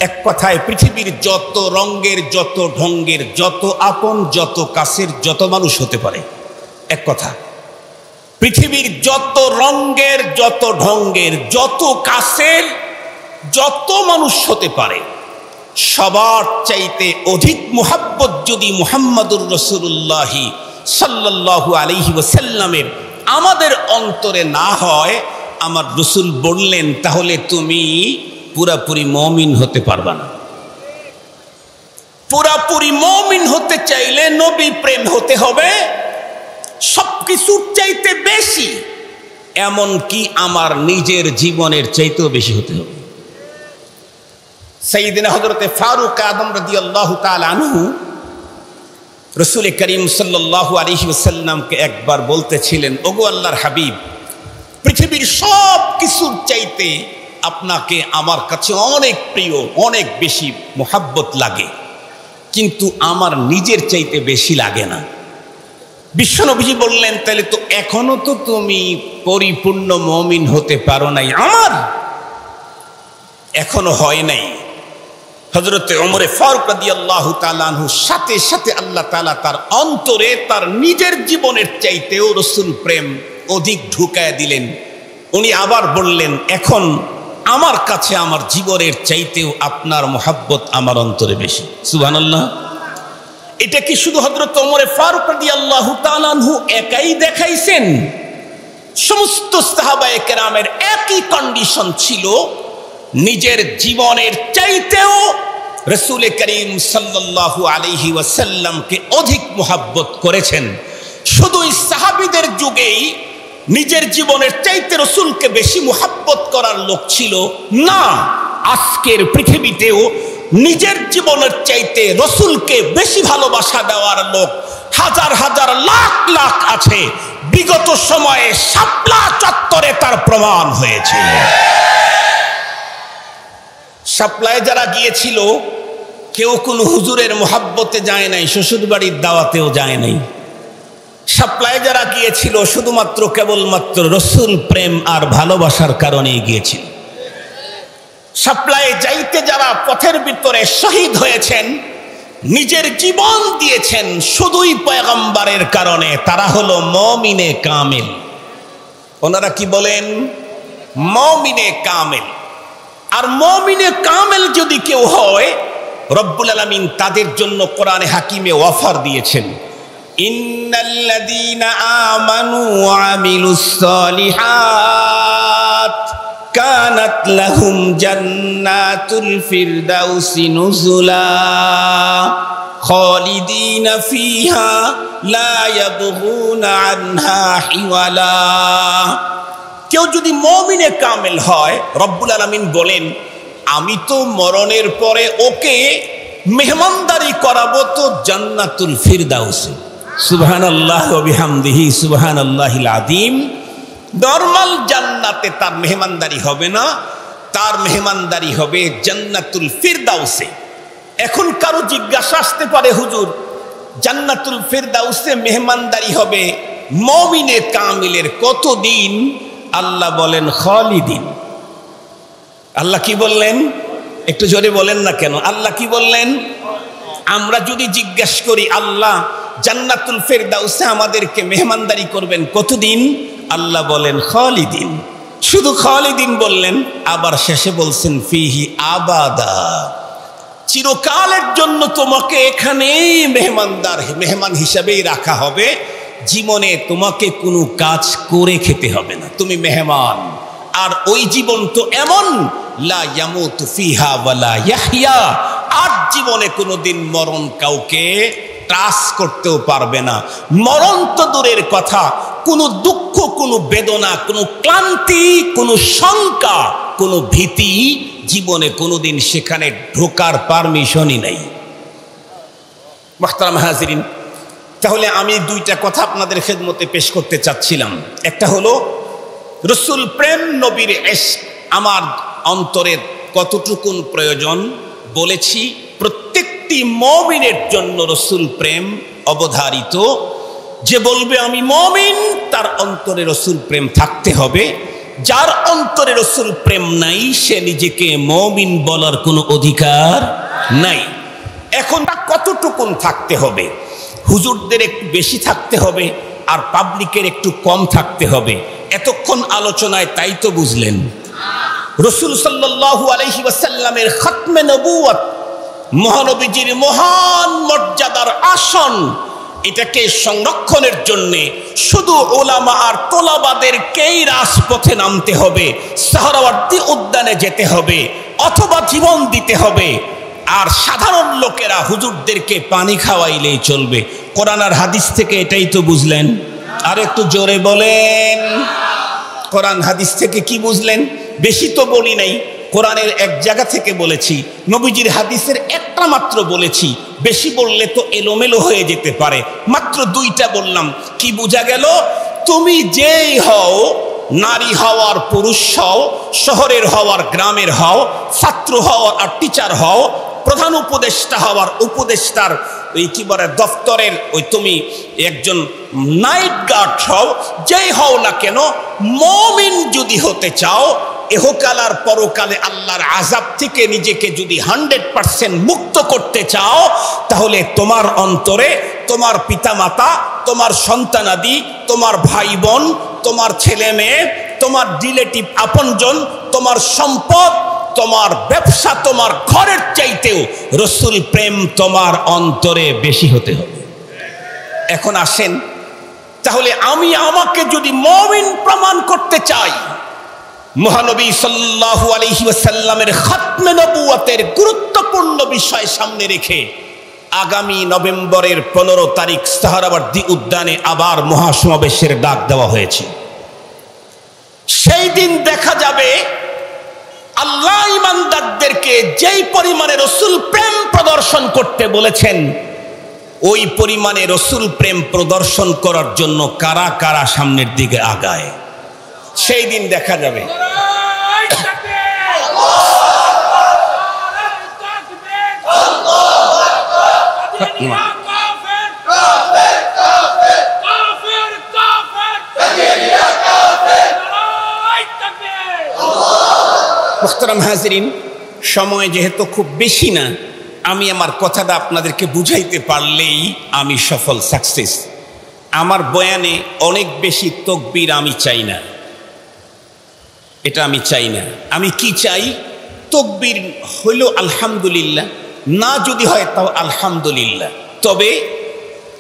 [SPEAKER 2] এক কথায় পৃথিবীর যত রঙের, যত ঢঙ্গের, যত আপন, যত কাছের, যত মানুষ হতে পারে, এক কথা, পৃথিবীর যত রঙের, যত ঢঙ্গের, যত কাছের, যত মানুষ হতে পারে, সবার চাইতে অধিক মুহাব্বত যদি মুহাম্মাদুর রাসূলুল্লাহ সাল্লাল্লাহু আলাইহি ওয়াসাল্লামের আমাদের অন্তরে না হয়, আমার রসুল বললেন, তাহলে তুমি পুরাপুরি মুমিন হতে পারবা না। পুরাপুরি মুমিন হতে চাইলে নবী প্রেম হতে হবে সবকিছুর চাইতে বেশি, এমনকি আমার নিজের জীবনের চাইতেও বেশি হতে হবে। সাইয়েদনা হযরতে ফারুক আযম রাদিয়াল্লাহু তাআলা আনহু রাসূল করিম সাল্লাল্লাহু আলাইহি ওয়াসাল্লামকে একবার বলতেছিলেন, ওগো আল্লাহর হাবিব, পৃথিবীর সব কিছুর চাইতে আপনাকে আমার কাছে অনেক প্রিয়, অনেক বেশি মুহাব্বত লাগে, কিন্তু আমার নিজের চাইতে বেশি লাগে না। বিশ্বনবীজি বললেন, তাহলে তো এখনো তো তুমি পরিপূর্ণ মুমিন হতে পারো নাই, আমার এখনো হয় নাই। হযরতে ওমর ফারুক রাদিয়াল্লাহু তাআলা আনহুর সাথে সাথে আল্লাহ তাআলা তার অন্তরে তার নিজের জীবনের চাইতেও রাসূল প্রেম অধিক ঢুকায় দিলেন। উনি আবার বললেন, এখন আমার কাছে আমার জীবনের চাইতেও আপনার মুহাব্বত আমার অন্তরে বেশি। সুবহানাল্লাহ। এটা কি শুধু হযরত ওমর ফারুক রাদিয়াল্লাহু তাআলা আনহু একাই দেখাইছেন? সমস্ত সাহাবায়ে কেরামের একই কন্ডিশন ছিল, নিজের জীবনের চাইতেও রাসূল করিম সাল্লাল্লাহু আলাইহি ওয়াসাল্লামকে অধিক মুহাব্বত করেছেন। শুধু সাহাবীদের যুগেই নিজের জীবনের চাইতে রাসূলকে বেশি মুহাব্বত করার লোক ছিল না, আজকের পৃথিবীতেও নিজের জীবনের চাইতে রাসূলকে বেশি ভালোবাসা দেওয়ার লোক হাজার হাজার লাখ লাখ আছে। বিগত সময়ে শাপলা চত্বরে তার প্রমাণ হয়েছে। শাপলায় যারা গিয়েছিল, কেউ কোনো হুজুরের মুহাব্বতে যায় নাই, শ্বশুর বাড়ির দাওয়াতেও যায় নাই। শাপলায় যারা গিয়েছিল, শুধুমাত্র কেবলমাত্র রাসূল প্রেম আর ভালোবাসার কারণেই গিয়েছিল। শাপলায় যাইতে যারা পথের ভিতরে শহীদ হয়েছেন, নিজের জীবন দিয়েছেন শুধুই পয়গম্বরের কারণে, তারা হলো মুমিনে কামিল। ওনারা কি বলেন? মুমিনে কামিল। আর মুমিনে কামিল যদি কেউ হয়, রব্বুল আলামিন তাদের জন্য কোরআনে হাকিমে অফার দিয়েছেন, ইন্নাল্লাযীনা আমানু ওয়া আমিলুস সালিহাত কানাত লাহুম জান্নাতুল ফিরদাউসি নুজুলা খালিদিনা ফিহা লা ইয়াবগুনা আনহা হিওয়ালা। কেউ যদি মুমিনে কামিল হয়, রব্বুল আলামিন বলেন, আমি তো মরণের পরে ওকে মেহমানদারি করাবো তো জান্নাতুল ফিরদাউসে। সুবহানাল্লাহ ওয়া বিহামদিহি সুবহানাল্লাহিল আযীম। নরমাল জান্নাতে তার মেহমানদারি হবে না, তার মেহমানদারি হবে জান্নাতুল ফিরদাউসে। এখন কারো জিজ্ঞাসা আসতে পারে, হুজুর, জান্নাতুল ফিরদাউসে মেহমানদারি হবে মুমিনে কামিলের কতদিন? আল্লাহ বলেন খালিদিন। আল্লাহ কি বললেন? একটু জোরে বলেন না কেন? আল্লাহ কি বললেন? আমরা যদি জিজ্ঞাসা করি, আল্লাহ জান্নাতুল ফিরদাউসে আমাদেরকে মেহমানদারি করবেন কতদিন? আল্লাহ বলেন খালিদিন। শুধু খালিদিন বললেন, আবার শেষে বলছেন ফিহি আবাদা, চিরকালের জন্য তোমাকে এখানেই মেহমান হিসাবেই রাখা হবে। জীবনে তোমাকে কোনো কাজ করে খেতে হবে না, তুমি মেহমান। আর ওই জীবন তো এমন, লা ইয়ামুতু ফিহা ওয়ালা ইয়াহইয়া, আর জীবনে কোনোদিন মরণ কাউকে টাচ করতেও পারবে না। মরণ তো দূরের কথা, কোনো দুঃখ, কোনো বেদনা, কোনো ক্লান্তি, কোনো শঙ্কা, কোনো ভীতি জীবনে কোনোদিন সেখানে ঢোকার পারমিশনই নাই। মুহতারাম হাজিরিন, তাহলে আমি দুইটা কথা আপনাদের খেদমতে পেশ করতে চাচ্ছিলাম। একটা হলো রাসূল প্রেম, নবীর ইশক, আমার অন্তরের কতটুকুন প্রয়োজন বলেছি। প্রত্যেকটি মুমিনের জন্য রসুল প্রেম অবধারিত। যে বলবে আমি মুমিন, তার অন্তরে রসুল প্রেম থাকতে হবে। যার অন্তরে রসুল প্রেম নাই, সে নিজেকে মুমিন বলার কোনো অধিকার নাই। এখন তা কতটুকুন থাকতে হবে? হুজুরদের একটু বেশি থাকতে হবে, আর পাবলিকের একটু কম থাকতে হবে। এতক্ষণ আলোচনায় তাই তো বুঝলেন। রাসূল সাল্লাল্লাহু আলাইহি ওয়াসাল্লামের খতমে নবুয়ত, মহানবীজির মহান মর্যাদার আসন, এটাকে সংরক্ষণের জন্য শুধু উলামা আর তোলাবাদেরকেই রাজপথে নামতে হবে, সোহরাওয়ার্দী উদ্যানে যেতে হবে, অথবা জীবন দিতে হবে। আর সাধারণ লোকেরা হুজুরদেরকে পানি খাওয়াইলেই চলবে। কোরআন আর হাদিস থেকে এটাই তো বুঝলেন। আর একটু জোরে বলেন, কোরআন হাদিস থেকে কি বুঝলেন? বেশি তো বলি নাই, কোরআনের এক জায়গা থেকে বলেছি, নবীজির হাদিসের একটা মাত্র বলেছি। বেশি বললে তো এলোমেলো হয়ে যেতে পারে, মাত্র দুইটা বললাম। কি বোঝা গেল? তুমি যেই হও, নারী হও আর পুরুষ হও, শহরের হও আর গ্রামের হও, ছাত্র হও আর টিচার হও, প্রধান উপদেষ্টা হওয়ার উপদেষ্টার ওই কি বলে দফতরের ওই তুমি একজন নাইট গার্ড হও, যেই হও না কেন, মুমিন যদি হতে চাও, এহকাল আর পরকালে আল্লাহর আযাব থেকে নিজেকে যদি 100% মুক্ত করতে চাও, তাহলে তোমার অন্তরে তোমার পিতামাতা, তোমার সন্তানাদি, তোমার ভাই বোন, তোমার ছেলে মেয়ে, তোমার রিলেটিভ আপনজন, তোমার সম্পদ, তোমার ব্যবসা, তোমার ঘরের চাইতেও রসুল প্রেম তোমার অন্তরে বেশি হতে হবে। এখন আসেন, তাহলে আমি আমাকে যদি মুমিন প্রমাণ করতে চাই, মহানবী সাল্লাল্লাহু আলাইহি ওয়াসাল্লামের খতমে নবুয়তের গুরুত্বপূর্ণ বিষয় সামনে রেখে আগামী নভেম্বরের 15 তারিখ সোহরাওয়ার্দী উদ্যানে আবার মহাসমাবেশের ডাক দেওয়া হয়েছে। সেই দিন দেখা যাবে আল্লাহ ইমানদারদেরকে যেই পরিমাণে রসুল প্রেম প্রদর্শন করতে বলেছেন, ওই পরিমাণে রসুল প্রেম প্রদর্শন করার জন্য কারা কারা সামনের দিকে আগায়, সেই দিন দেখা যাবে। মুহতারাম হাজিরিন, সময় যেহেতু খুব বেশি না, আমি আমার কথাটা আপনাদেরকে বুঝাইতে পারলেই আমি সফল, সাকসেস। আমার বয়ানে অনেক বেশি তাকবীর আমি চাই না, এটা আমি চাই না। আমি কি চাই? তাকবীর হইল আলহামদুলিল্লাহ, না যদি হয় তাও আলহামদুলিল্লাহ।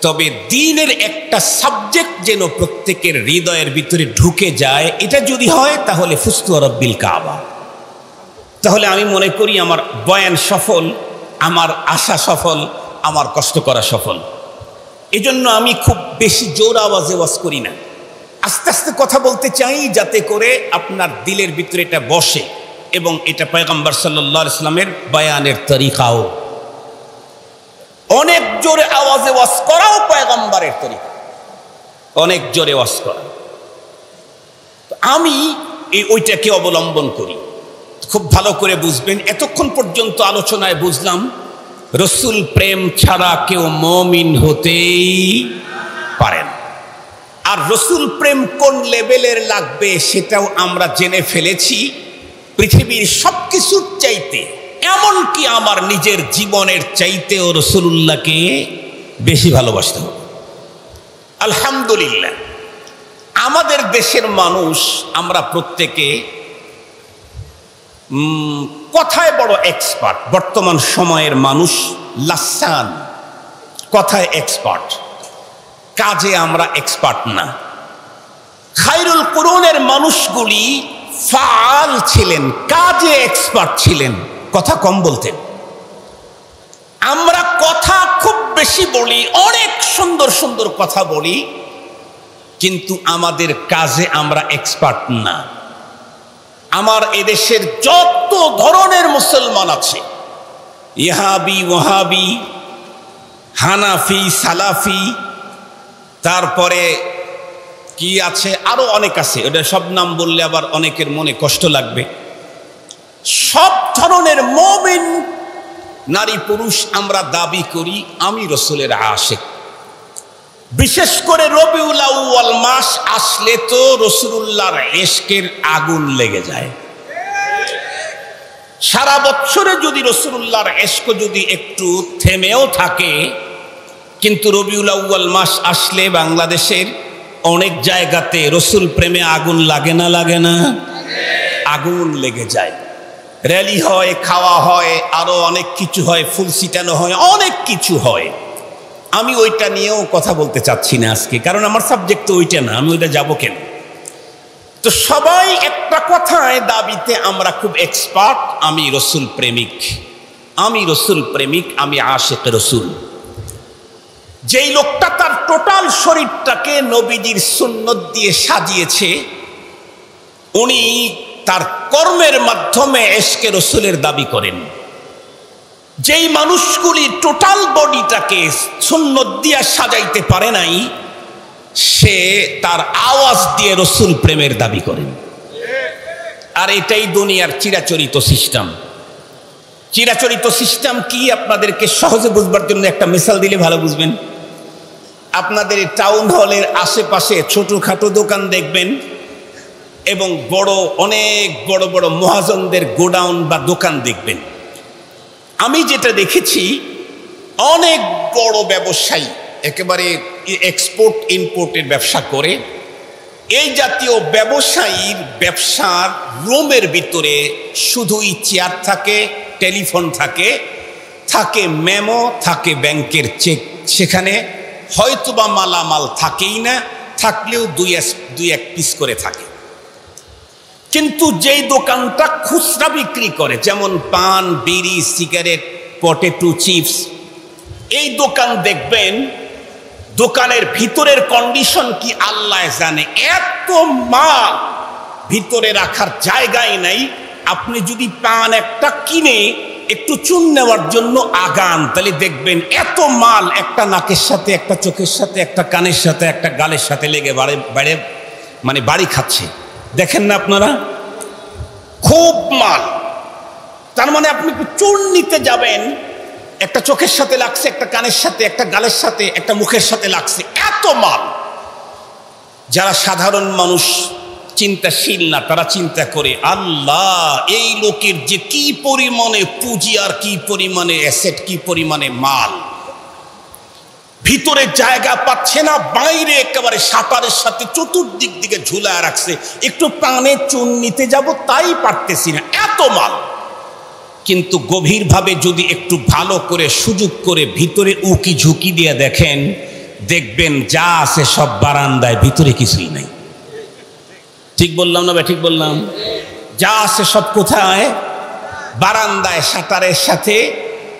[SPEAKER 2] তবে দ্বীনের একটা সাবজেক্ট যেন প্রত্যেকের হৃদয়ের ভিতরে ঢুকে যায়, এটা যদি হয় তাহলে ফুস্তু রাব্বিল কাবা। তাহলে আমি মনে করি আমার বয়ান সফল, আমার আশা সফল, আমার কষ্ট করা সফল। এজন্য আমি খুব বেশি জোর আওয়াজে ওয়াজ করি না, আস্তে আস্তে কথা বলতে চাই, যাতে করে আপনার দিলের ভিতরে এটা বসে। এবং এটা পয়গম্বর সাল্লাল্লাহু আলাইহি ওয়াসাল্লামের বয়ানের তরিকাও। অনেক জোরে আওয়াজে ওয়াজ করাও পয়গম্বরের তরিকা, অনেক জোরে ওয়াজ করা। আমি ওইটাকে অবলম্বন করি। খুব ভালো করে বুঝবেন, এতক্ষণ পর্যন্ত আলোচনায় বুঝলাম রসুল প্রেম ছাড়া কেউ মুমিন হতেই পারে না। আর রসুল প্রেম কোন লেভেলের লাগবে সেটাও আমরা জেনে ফেলেছি। পৃথিবীর সবকিছুর চাইতে, এমনকি আমার নিজের জীবনের চাইতেও রসুলুল্লাহকে বেশি ভালোবাসতে হবে। আলহামদুলিল্লাহ, আমাদের দেশের মানুষ আমরা প্রত্যেকে কথায় বড় এক্সপার্ট। বর্তমান সময়ের মানুষ লাসান, কথায় এক্সপার্ট, কাজে আমরা এক্সপার্ট না। খায়রুল কুরুনের মানুষগুলি ফাআল ছিলেন, কাজে এক্সপার্ট ছিলেন, কথা কম বলতেন। আমরা কথা খুব বেশি বলি, অনেক সুন্দর সুন্দর কথা বলি, কিন্তু আমাদের কাজে আমরা এক্সপার্ট না। আমার এদেশের যত ধরনের মুসলমান আছে, ইহাবি, ওয়াহাবি, হানাফি, সালাফি, তারপরে কি আছে, আরো অনেক আছে, ওটা সব নাম বললে আবার অনেকের মনে কষ্ট লাগবে। সব ধরনের মুমিন নারী পুরুষ আমরা দাবি করি আমি রসুলের আশিক। বিশেষ করে রবিউল আউয়াল মাস আসলে তো রসুলুল্লাহর ইশকের আগুন লেগে যায়। সারা বছরে যদি রসুলুল্লাহর ইশক যদি একটু থেমেও থাকে, কিন্তু রবিউল আউয়াল মাস আসলে বাংলাদেশের অনেক জায়গাতে রসুল প্রেমে আগুন লাগে না, লাগে না? আগুন লেগে যায়। র্যালি হয়, খাওয়া হয়, আরো অনেক কিছু হয়, ফুল ছিটানো হয়, অনেক কিছু হয়। আমি ওইটা নিয়েও কথা বলতে চাচ্ছি না আজকে, কারণ আমার সাবজেক্ট তো ওইটা না, আমি ওইটা যাবো কেন? তো সবাই একটা কথায় দাবিতে আমরা খুব এক্সপার্ট, আমি রসুল প্রেমিক, আমি রসুল প্রেমিক, আমি আশিক রসুল। যেই লোকটা তার টোটাল শরীরটাকে নবীজির সুন্নত দিয়ে সাজিয়েছে, উনি তার কর্মের মাধ্যমে ইশকে রসুলের দাবি করেন। যেই মানুষগুলি টোটাল বডিটাকে সুন্নত দিয়ে সাজাইতে পারে নাই, সে তার আওয়াজ দিয়ে রসুল প্রেমের দাবি করেন। আর এটাই দুনিয়ার চিরাচরিত সিস্টেম। চিরাচরিত সিস্টেম কি আপনাদেরকে সহজে বুঝবার জন্য একটা মিসাল দিলে ভালো বুঝবেন। আপনাদের টাউন হলের আশেপাশে ছোটখাটো দোকান দেখবেন এবং অনেক বড় বড় মহাজনদের গোডাউন বা দোকান দেখবেন। আমি যেটা দেখেছি, অনেক বড় ব্যবসায়ী একেবারে এক্সপোর্ট ইম্পোর্টের ব্যবসা করে, এই জাতীয় ব্যবসায়ীর ব্যবসার রুমের ভিতরে শুধুই চেয়ার থাকে, টেলিফোন থাকে, থাকে মেমো, থাকে ব্যাংকের চেক, সেখানে হয়তোবা মালামাল থাকেই না, থাকলেও দুই এক পিস করে থাকে। কিন্তু যেই দোকানটা খুচরা বিক্রি করে, যেমন পান, বিড়ি, সিগারেট, পটেটো চিপস, এই দোকান দেখবেন দোকানের ভিতরের কন্ডিশন কি আল্লাহ জানে। এত মাল ভিতরে রাখার জায়গাই নাই। আপনি যদি পান একটা কিনে একটু চুন নেওয়ার জন্য আগান, তাহলে দেখবেন এত মাল একটা নাকের সাথে, একটা চোখের সাথে, একটা কানের সাথে, একটা গালের সাথে লেগে বাড়ি খাচ্ছে। দেখেন না আপনারা? খুব মাল। তার মানে আপনি চুন নিতে যাবেন, একটা চোখের সাথে লাগছে, একটা কানের সাথে, একটা গালের সাথে, একটা মুখের সাথে লাগছে, এত মাল। যারা সাধারণ মানুষ চিন্তাশীল না, তারা চিন্তা করে, আল্লাহ, এই লোকের যে কি পরিমাণে পুঁজি আর কি পরিমাণে অ্যাসেট, কি পরিমাণে মাল, ভিতরে জায়গা পাচ্ছে না, বাইরে একেবারে শাটারের সাথে চতুর্দিক দিকে ঝুলায় রাখছে, একটু পানে চুন নিতে যাব তাই পারতেছি না, এত মাল। কিন্তু গভীরভাবে যদি একটু ভালো করে সুযোগ করে ভিতরে উকি ঝুঁকি দিয়ে দেখেন, দেখবেন যা আছে সব বারান্দায়, ভিতরে কিছুই নাই। ঠিক বললাম না? ঠিক বললাম? যা আছে সব কোথায়? বারান্দায়, শাটারের সাথে,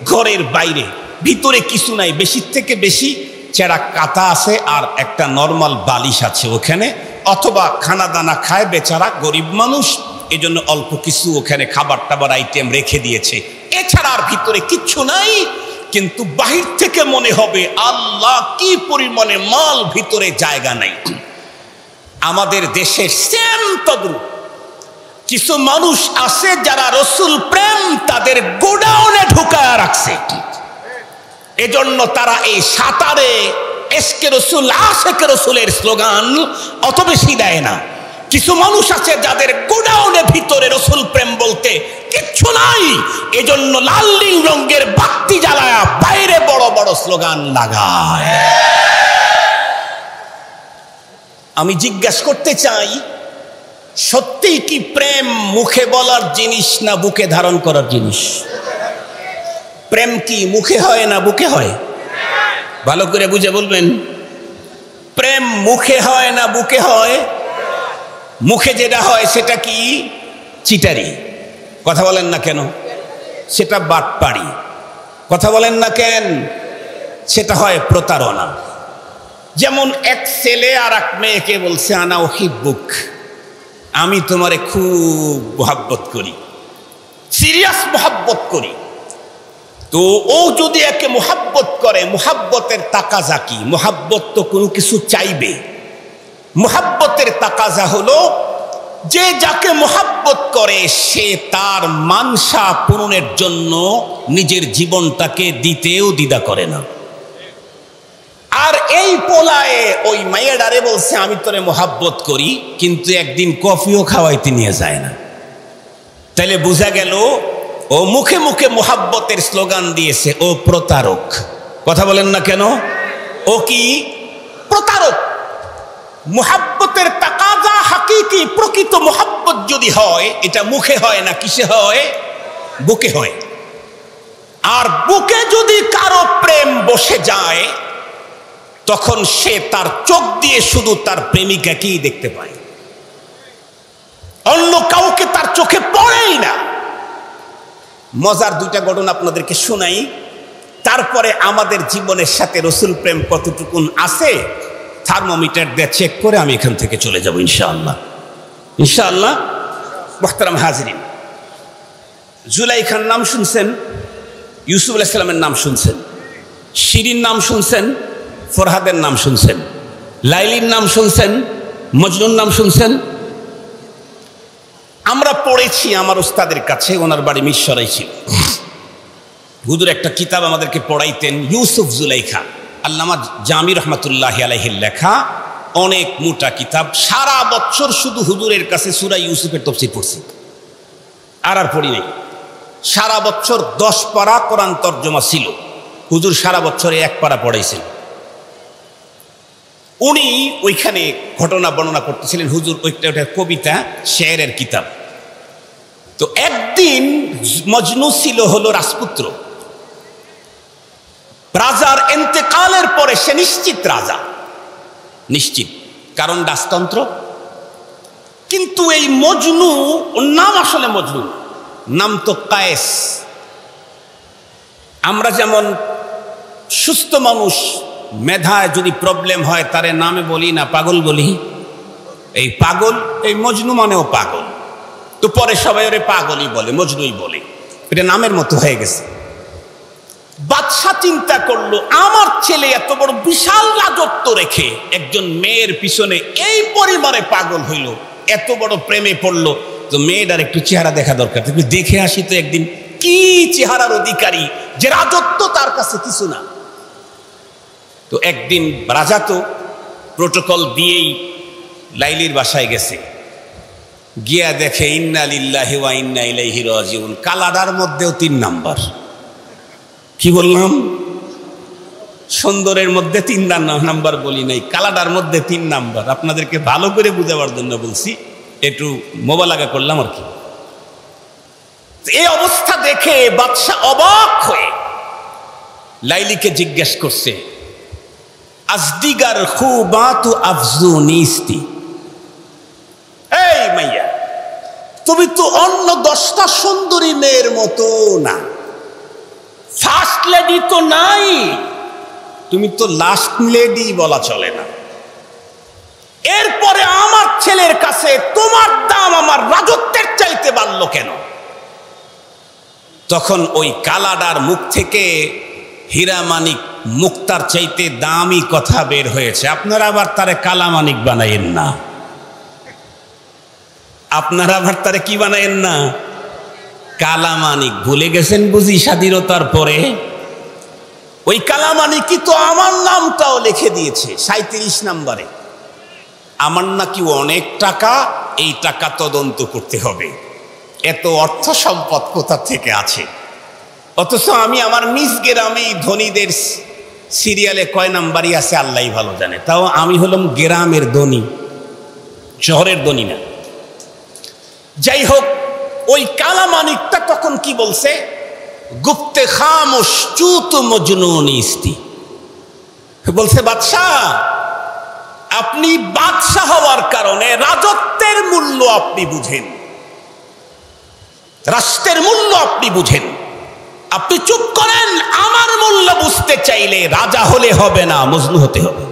[SPEAKER 2] ঘরের বাইরে, ভিতরে কিছু নাই। বেশির থেকে বেশি চেরা কাতা আছে আর একটা নর্মাল বালিশ আছে ওখানে, অথবা খানা দানা খায় বেচারা গরিব মানুষ, এজন্য অল্প কিছু ওখানে খাবার টাবার আইটেম রেখে দিয়েছে, এছাড়া আর ভিতরে কিচ্ছু নাই। কিন্তু বাহির থেকে মনে হবে আল্লাহ কি পরিমাণে মাল, ভিতরে জায়গা নাই। আমাদের দেশের সেম তদ্রুপ কিছু মানুষ আছে যারা রসুল প্রেম তাদের গোডাউনে ঢুকায় রাখছে, এজন্য তারা এই সাতারে ইশকে রসুল, আশিকে রসুলের স্লোগান অত বেশি দেয় না। কিছু মানুষ আছে যাদের গোডাউনে ভিতরে রসুল প্রেম বলতে কিচ্ছু নাই, এজন্য লাল নীল রঙের বাতি জ্বালায়া বাইরে বড় বড় স্লোগান লাগায়। আমি জিজ্ঞাসা করতে চাই, সত্যিই কি প্রেম মুখে বলার জিনিস না বুকে ধারণ করার জিনিস? প্রেম কি মুখে হয় না বুকে হয়? ভালো করে বুঝে বলবেন। প্রেম মুখে হয় না বুকে হয়? মুখে যেটা হয় সেটা কি? চিটারি। কথা বলেন না কেন? সেটা বাটপাড়ি। কথা বলেন না কেন? সেটা হয় প্রতারণা। যেমন এক ছেলে আর এক মেয়েকে বলছে, আনা উহিব্বুক, আমি তোমারে খুব মোহাব্বত করি, সিরিয়াস মোহাব্বত করি। তো ও যদি একে মোহাব্বত করে, মোহাব্বতের তাকাজা কি? মোহাব্বত তো কোনো কিছু চাইবে। মোহাব্বতের তাকাজা হলো যে যাকে মোহাব্বত করে সে তার মানসা পূরণের জন্য নিজের জীবনটাকে দিতেও দ্বিধা করে না। আর এই পোলায় ওই মাইয়াডারে বলছে আমি তোরে মোহাব্বত করি, কিন্তু একদিন কফিও খাওয়াইতে নিয়ে যায় না। তাইলে বোঝা গেল ও মুখে মুখে মোহাব্বতের স্লোগান দিয়েছে, ও প্রতারক। কথা বলেন না কেন? ও কি প্রতারক। মোহাব্বতের তাকাজা হাকিকি প্রকৃত মোহাব্বত যদি হয়, এটা মুখে হয় না, কিসে হয়? বুকে হয়। আর বুকে যদি কারো প্রেম বসে যায়, তখন সে তার চোখ দিয়ে শুধু তার প্রেমিকাকেই দেখতে পায়, অন্য কাউকে তার চোখে পড়েই না। মজার দুইটা ঘটনা আপনাদেরকে শোনাই, তারপরে আমাদের জীবনের সাথে রসুল প্রেম কতটুকুন আছে থার্মোমিটার দিয়ে চেক করে আমি এখান থেকে চলে যাব ইনশাআল্লাহ। ইনশাআল্লাহ। মুহতারাম হাজিরিন, জুলাইখার নাম শুনছেন, ইউসুফ আলাইহিস সালামের নাম শুনছেন, শিরিন নাম শুনছেন, ফরহাদের নাম শুনছেন, লাইলির নাম শুনছেন, মজনুর নাম শুনছেন। আমরা পড়েছি আমার উস্তাদের কাছে, ওনার বাড়ি মিশরাই ছিল। হুজুর একটা কিতাব আমাদেরকে পড়াইতেন, ইউসুফ জুলাইখা, আল্লামা জামি রহমাতুল্লাহি আলাইহির লেখা, অনেক মোটা কিতাব। সারা বছর শুধু হুজুরের কাছে সূরা ইউসুফের তাফসীর পড়ছি, আর পড়ি নাই। সারা বছর 10 পারা কোরআন তরজমা ছিল, হুজুর সারা বছরে 1 পারা পড়াইছেন। উনি ওইখানে ঘটনা বর্ণনা করতেছিলেন। হুজুর ওইটা কবিতা শেরের কিতাব। তো একদিন মজনু ছিল হলো রাজপুত্র, রাজার ইন্তেকালের পরে সে নিশ্চিত রাজা, নিশ্চিত, কারণ রাজতন্ত্র। কিন্তু এই মজনু, ওর নাম আসলে মজনু, নাম তো কায়েস। আমরা যেমন সুস্থ মানুষ মেধায় যদি প্রবলেম হয় তারে নামে বলি না পাগল বলি, এই পাগল, এই মজনু মানেও পাগল। তো পরে সবাই ওরে পাগলই বলে, মজনুই বলে, এটা নামের মতো হয়ে গেছে। বাদশাহ চিন্তা করলো, আমার ছেলে এত বড় বিশাল রাজত্ব রেখে একজন মেয়ের পিছনে এই পরিবারে পাগল হইল, এত বড় প্রেমে পড়লো, তো মেয়েটার একটু চেহারা দেখা দরকার। তুমি দেখে আসি তো একদিন, কি চেহারার অধিকারী, যে রাজত্ব তার কাছে কিছু না। তো একদিন রাজা তো প্রোটোকল দিয়েই লাইলির বাসায় গেছে, গিয়া দেখে ইন্না লিল্লাহি ওয়া ইন্না ইলাইহি রাজিউন, কালাডার মধ্যেও 3 নাম্বার। কি বললাম? সুন্দরের মধ্যে 3 নাম্বার বলি নাই, কালাডার মধ্যে 3 নাম্বার। আপনাদেরকে ভালো করে বুঝাবার জন্য বলছি, একটু মোবালাগা করলাম আর কি। এই অবস্থা দেখে বাদশা অবাক হয়ে লাইলিকে জিজ্ঞেস করছে, আজদিগার খুবাতু আফজুনিস্তি, এই মাইয়া, তুমি তো অন্য 10টা সুন্দরী মেয়ের মতো না, ফার্স্ট লেডি তো নাই, তুমি তো লাস্ট লেডি বলা চলে না। এরপরে আমার ছেলের কাছে তোমার দাম আমার রাজত্বের চাইতে বাড়লো কেন? তখন ওই কালাডার মুখ থেকে হীরা মানিক মুক্তার চাইতে দামি কথা বের হয়েছে। আপনারা আবার তারে কালামানিক বানাইেন না, আপনারা আবার তারে কি বানাইেন না, কালামানিক। ভুলে গেছেন বুঝি স্বাধীনতার পরে? ওই কালামানিকই তো আমার নামটাও লিখে দিয়েছে 37 নম্বরে। আমার নাকি অনেক টাকা, এই টাকা তদন্ত করতে হবে, এত অর্থ সম্পদ কোথা থেকে আছে। অথচ আমি আমার নিজ গ্রামেই ধনীদের সিরিয়ালে কয় নাম্বারই আছে আল্লাহই ভালো জানে, তাও আমি হলাম গ্রামের ধনী, শহরের ধনী না। যাই হোক, ওই কালামানিকটা তখন কি বলছে, গুপ্তে খামোশ চুত মজনুনিস্তি, বলছে বাদশাহ, আপনি বাদশাহ হওয়ার কারণে রাজত্বের মূল্য আপনি বুঝেন, রাষ্ট্রের মূল্য আপনি বুঝেন, আপনি চুপ করেন। আমার মূল্য বুঝতে চাইলে রাজা হলে হবে না, মজনু হতে হবে।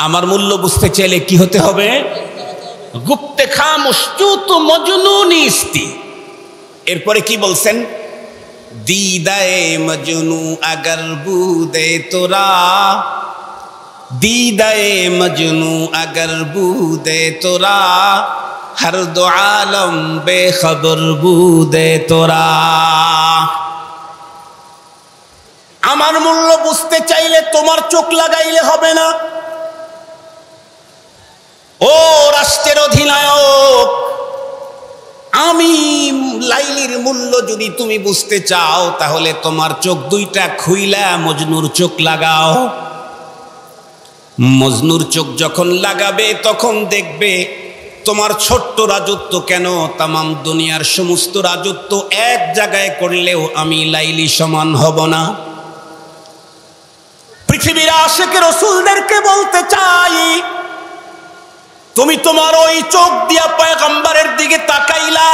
[SPEAKER 2] আমার মূল্য বুঝতে চাইলে কি হতে হবে? গুপ্তে খামোশ চুত মজনুনিস্তি। এরপরে কি বলছেন, दीदाए मजनू अगर बूदे तोरा, दीदाए मजनू अगर बूदे तोरा, हर दो आलम बेखबर बुदे तोरा। আমার মূল্য বুঝতে চাইলে তোমার চোখ লাগাইলে হবে না। ও রাষ্ট্রের অধিনায়ক, আমি লাইলির মূল্য যদি তুমি বুঝতে চাও তাহলে তোমার চোখ দুইটা খুইলা মজনুর চোখ লাগাও। মজনুর চোখ যখন লাগাবে তখন দেখবে তোমার ছোট্ট রাজত্ব কেন, তামাম দুনিয়ার সমস্ত রাজত্ব এক জায়গায় করলেও আমি লাইলি সমান হব না। পৃথিবীর আশিকে রাসূলদেরকে বলতে চাই, তুমি তোমার ওই চোখ দিয়া পয়গম্বরের দিকে তাকাইলা,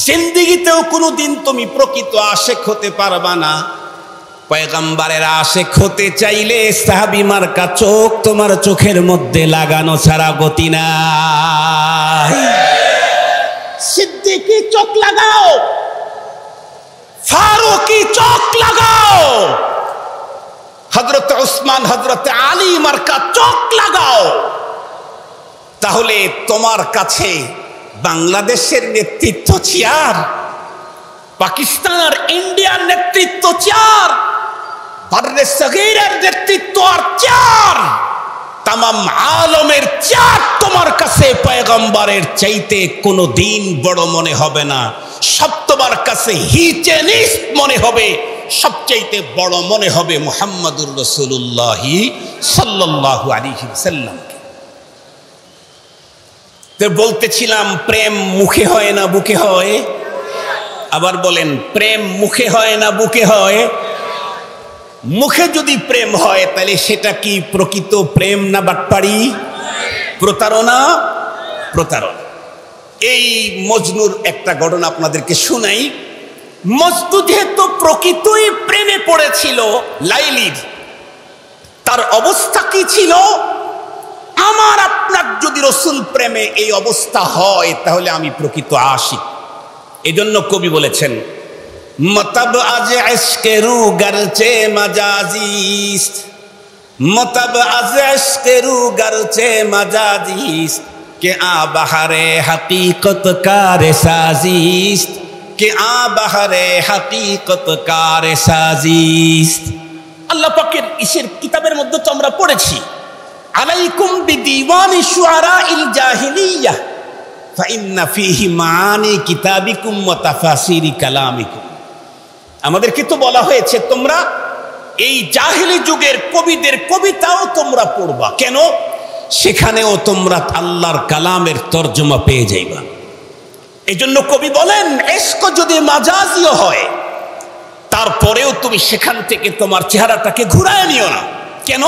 [SPEAKER 2] জিন্দেগিতেও কোনোদিন তুমি প্রকৃত আশিক হতে পারবা না। পয়গম্বরের আশিক হতে চাইলে সাহাবী মার্কা চোখ তোমার চোখের মধ্যে লাগানো ছাড়া গতি নাই। সিদ্দিকী চোখ লাগাও, ফারুকী চোখ লাগাও, হযরত উসমান হযরত আলী মার্কা চোখ লাগাও। তাহলে তোমার কাছে বাংলাদেশের নেতৃত্ব চেয়ার, পাকিস্তান আর ইন্ডিয়ার নেতৃত্ব চেয়ার, বাররে সগীরের নেতৃত্ব আর চেয়ার, তামাম আলমের চেয়ার তোমার কাছে পয়গম্বরের চাইতে কোনো দিন বড় মনে হবে না। সব তোমার কাছে হিচে নিচ মনে হবে, সবচাইতে বড় মনে হবে মুহাম্মদুর রাসূলুল্লাহ সাল্লাল্লাহু আলাইহি ওয়াসাল্লাম। তো বলতেছিলাম প্রেম মুখে হয় না বুকে হয়? আবার বলেন, প্রেম মুখে হয় না বুকে হয়? মুখে যদি প্রেম হয় তাহলে সেটা কি প্রকৃত প্রেম না বাটপাড়ি, প্রতারণা? প্রতারণা। এই মজনুর একটা ঘটনা আপনাদেরকে শুনাই। মজনু যেহেতু প্রকৃতই প্রেমে পড়েছিল লাইলির, তার অবস্থা কি ছিল? আমার আপনার যদি রসুল প্রেমে এই অবস্থা হয় তাহলে আমি প্রকৃত আশিক। এজন্য কবি বলেছেন, মতব আজ ইশকে রু গরচে মজাজিস, মতব আজ ইশকে রু গরচে মজাজিস, কে আ বহরে হकीकत कार साजिश, কে আ বহরে হकीकत कार साजिश। আল্লাহ পাকের ইসের কিতাবের মধ্যে তো আমরা পড়েছি, আলাইকুম বিদিওয়ানি শুআরাইল জাহিলিয়াহ ফাইন্না ফীহি মাআনি কিতাবিকুম ওয়া তাফাসিরি কালামিকুম। আমাদেরকে তো বলা হয়েছে তোমরা এই জাহিলি যুগের কবিদের কবিতাও তোমরা পড়বা। কেন? সেখানেও তোমরা আল্লাহর কালামের তরজমা পেয়ে যাইবা। এজন্য কবি বলেন, ইশক যদি মাজাজিও হয় তারপরেও তুমি সেখান থেকে তোমার চেহারাটাকে ঘুরায় নিও না। কেন?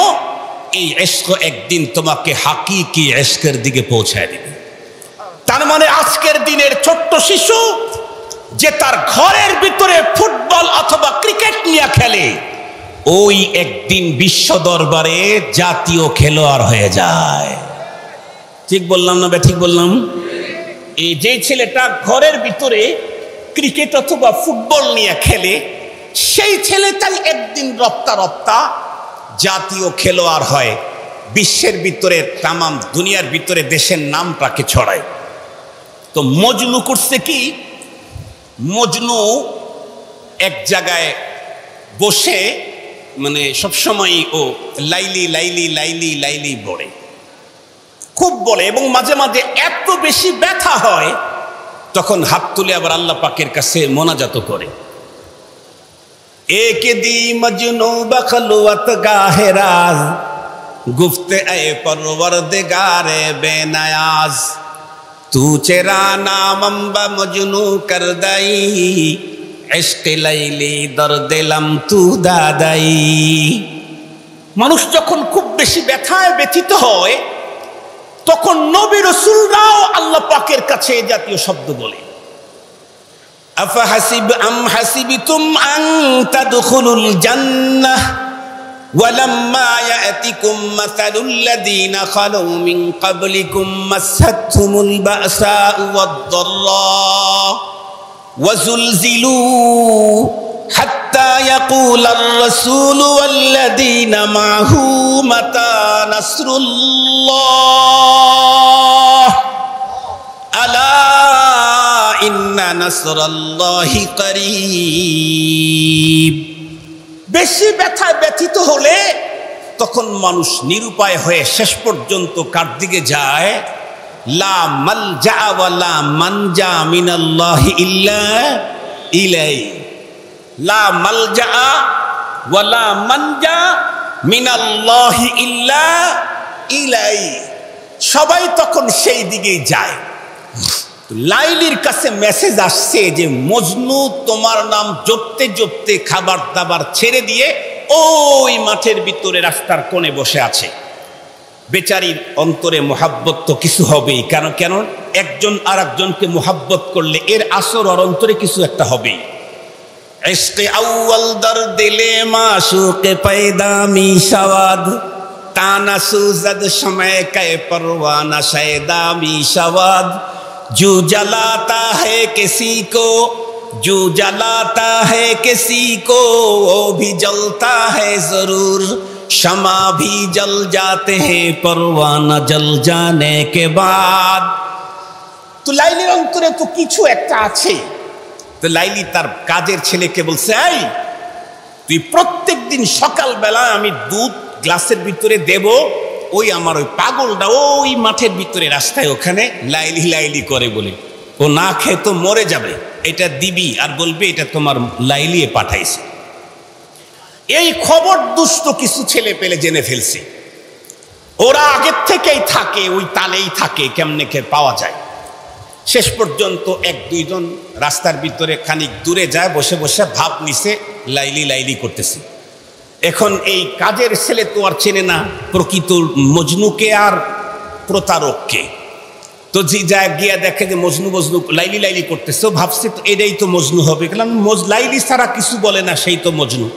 [SPEAKER 2] এই ইশক একদিন তোমাকে হাকিকি ইশকের দিকে পৌঁছায় দিবে। তার মানে আজকের দিনের ছোট্ট শিশু যে তার ঘরের ভিতরে ফুটবল অথবা ক্রিকেট নিয়ে খেলে, ওই একদিন বিশ্ব দরবারে জাতীয় খেলোয়াড় হয়ে যায়। ঠিক বললাম না? ঠিক বললাম? এই যে ছেলেটা ঘরের ভিতরে ক্রিকেট অথবা ফুটবল নিয়ে খেলে, সেই ছেলেটাই একদিন রপ্তা রপ্তা জাতীয় খেলোয়াড় হয়, বিশ্বের ভিতরে তামাম দুনিয়ার ভিতরে দেশের নামটাকে ছড়ায়। তো মজনু করছে কি? মজনু এক জায়গায় বসে মানে সবসময় ও লাইলি লাইলি লাইলি লাইলি বলে, খুব বলে, এবং মাঝে মাঝে এত বেশি ব্যথা হয় তখন হাত তুলে আবার আল্লাহ পাকের কাছে মোনাজাত করে। एक दी मजनू बखलवत गाहे राज, गुफ्ते ए परवरदिगारे बेनयाज, तू चेरा नामम ब मजनू कर दई, इश्क लाइली दर दिलम तू दादाई। মানুষ যখন খুব বেশি ব্যথায় ব্যথিত হয় তখন নবী রাসূলরাও আল্লাহ পাকের কাছে এই জাতীয় শব্দ বলে। أفحسب أم حسبتم أن تدخلوا الجنة ولما يأتكم مثل الذين خلوا من قبلكم مستهم البأساء والضراء وزلزلوا حتى يقول الرسول والذين معه متى نصر الله ইন্না নাসরাল্লাহি করিব। বেশি ব্যথায় ব্যথিত হলে তখন মানুষ নিরুপায় হয়ে শেষ পর্যন্ত কার দিকে যায়? লা মালজা ওয়ালা মানজা মিনাল্লাহি ইল্লা ইলাইহি। লা মালজা ওয়ালা মানজা মিনাল্লাহি ইল্লা ইলাইহি। সবাই তখন সেই দিকেই যায়। লাইলির কাছে মেসেজ আসছে যে মজনু তোমার নাম জপতে জপতে খাবার দাবার ছেড়ে দিয়ে ওই মাঠের ভিতরে রাস্তার কোণে বসে আছে। বেচারির অন্তরে মোহাব্বত তো কিছু হবেই, কেন একজন আর একজনকে মোহাব্বত করলে এর আসর ওর অন্তরে কিছু একটা হবেই। ইশকে আউয়াল দর্দ দিলে মাশুকে পয়দা মিশাওয়াদ ताना सूजद समय कै परवाना शैदा मी शवाद। जो जलाता है किसी को, जो जलाता है किसी को, वो भी जलता है जरूर। शमा भी जल जाते हैं परवाना जल जाने के बाद। तो লাইলির অন্তরে তো কিছু একটা আছে। তো লাইলি তার কাজের ছেলেকে বলছে, এই তুই প্রত্যেক দিন সকালবেলা আমি দুধ গ্লাসের ভিতরে দেব, ওই আমার ওই পাগলটা ওই মাঠের ভিতরে রাস্তায় ওখানে লাইলি লাইলি করে বলে, ও না খেয়ে তো মরে যাবে, এটা দিবি আর বলবি এটা তোমার লাইলিয়ে পাঠাইছে। এই খবর দুষ্ট কিছু ছেলে পেলে জেনে ফেলছে। ওরা আগের থেকেই থাকে, ওই তালেই থাকে, কেমনে কে পাওয়া যায়। শেষ পর্যন্ত এক দুইজন রাস্তার ভিতরে খানিক দূরে যায়, বসে বসে ভাব নিছে লাইলি লাইলি করতেছে। এখন এই কাজের ছেলে তো আর চেনে না প্রকৃত মজনুকে আর প্রতারককে। তো যে যায় গিয়া দেখে যে মজনু লাইলি লাইলি করতেছে, ভাবছে তো এটাই তো মজনু হবে। গেলাম লাইলি ছাড়া কিছু বলে না, সেই তো মজনু।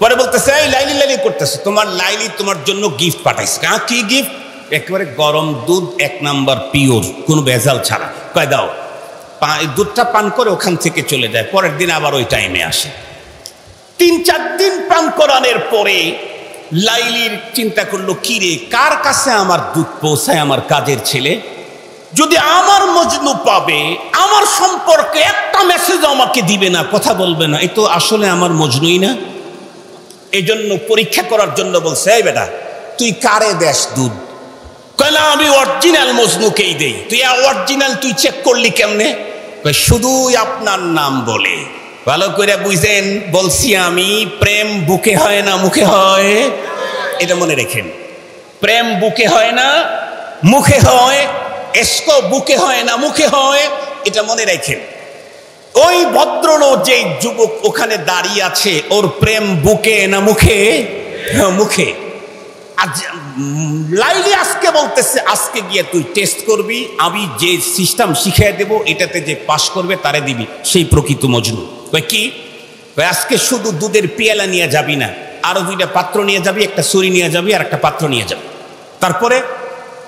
[SPEAKER 2] পরে বলতেছে, এই লাইলি লাইলি করতেছে, তোমার লাইলি তোমার জন্য গিফট পাঠাইছে। কি গিফট? একেবারে গরম দুধ, 1 নাম্বার পিওর, কোনো ভেজাল ছাড়া। কয় দাও, দুধটা পান করে ওখান থেকে চলে যায়, পরের দিন আবার ওই টাইমে আসে। 3-4 দিন পান করানোর পরে লাইলির চিন্তা করলো, কি রে, কার কাছে আমার দুধ পৌঁছায় আমার কাজের ছেলে? যদি আমার মজনু পাবে, আমার সম্পর্কে একটা মেসেজ আমাকে দিবে না, কথা বলবে না, এই তো আসলে আমার মজনুই না। এই জন্য পরীক্ষা করার জন্য বলছে, এই বেটা তুই কারে দেশ দুধ? কয় না, আমি অরিজিনাল মজনুকেই দেই। তুই অরিজিনাল তুই চেক করলি কেমনে? শুধুই আপনার নাম বলে। ভালো করে বুঝেন, বলছি আমি, প্রেম বুকে হয় না মুখে হয়, এটা মনে রেখেন। প্রেম বুকে হয় না মুখে হয়, এসকো বুকে হয় না মুখে হয়, এটা মনে রাখেন। ওই ভদ্রলোক যে যুবক ওখানে দাঁড়িয়ে আছে, ওর প্রেম বুকে না মুখে? মুখে। আজ লাইলি আজকে বলতেছে, আজকে গিয়ে তুই টেস্ট করবি, আমি যে সিস্টেম শিখিয়ে দেব এটাতে যে পাস করবে তারে দিবি, সেই প্রকৃত মজনু। কি? আজকে শুধু দুধের পেয়ালা নিয়ে যাবি না, আরো 2টা পাত্র নিয়ে যাবি, একটা ছুরি নিয়ে যাবি আর একটা পাত্র নিয়ে যাবি। তারপরে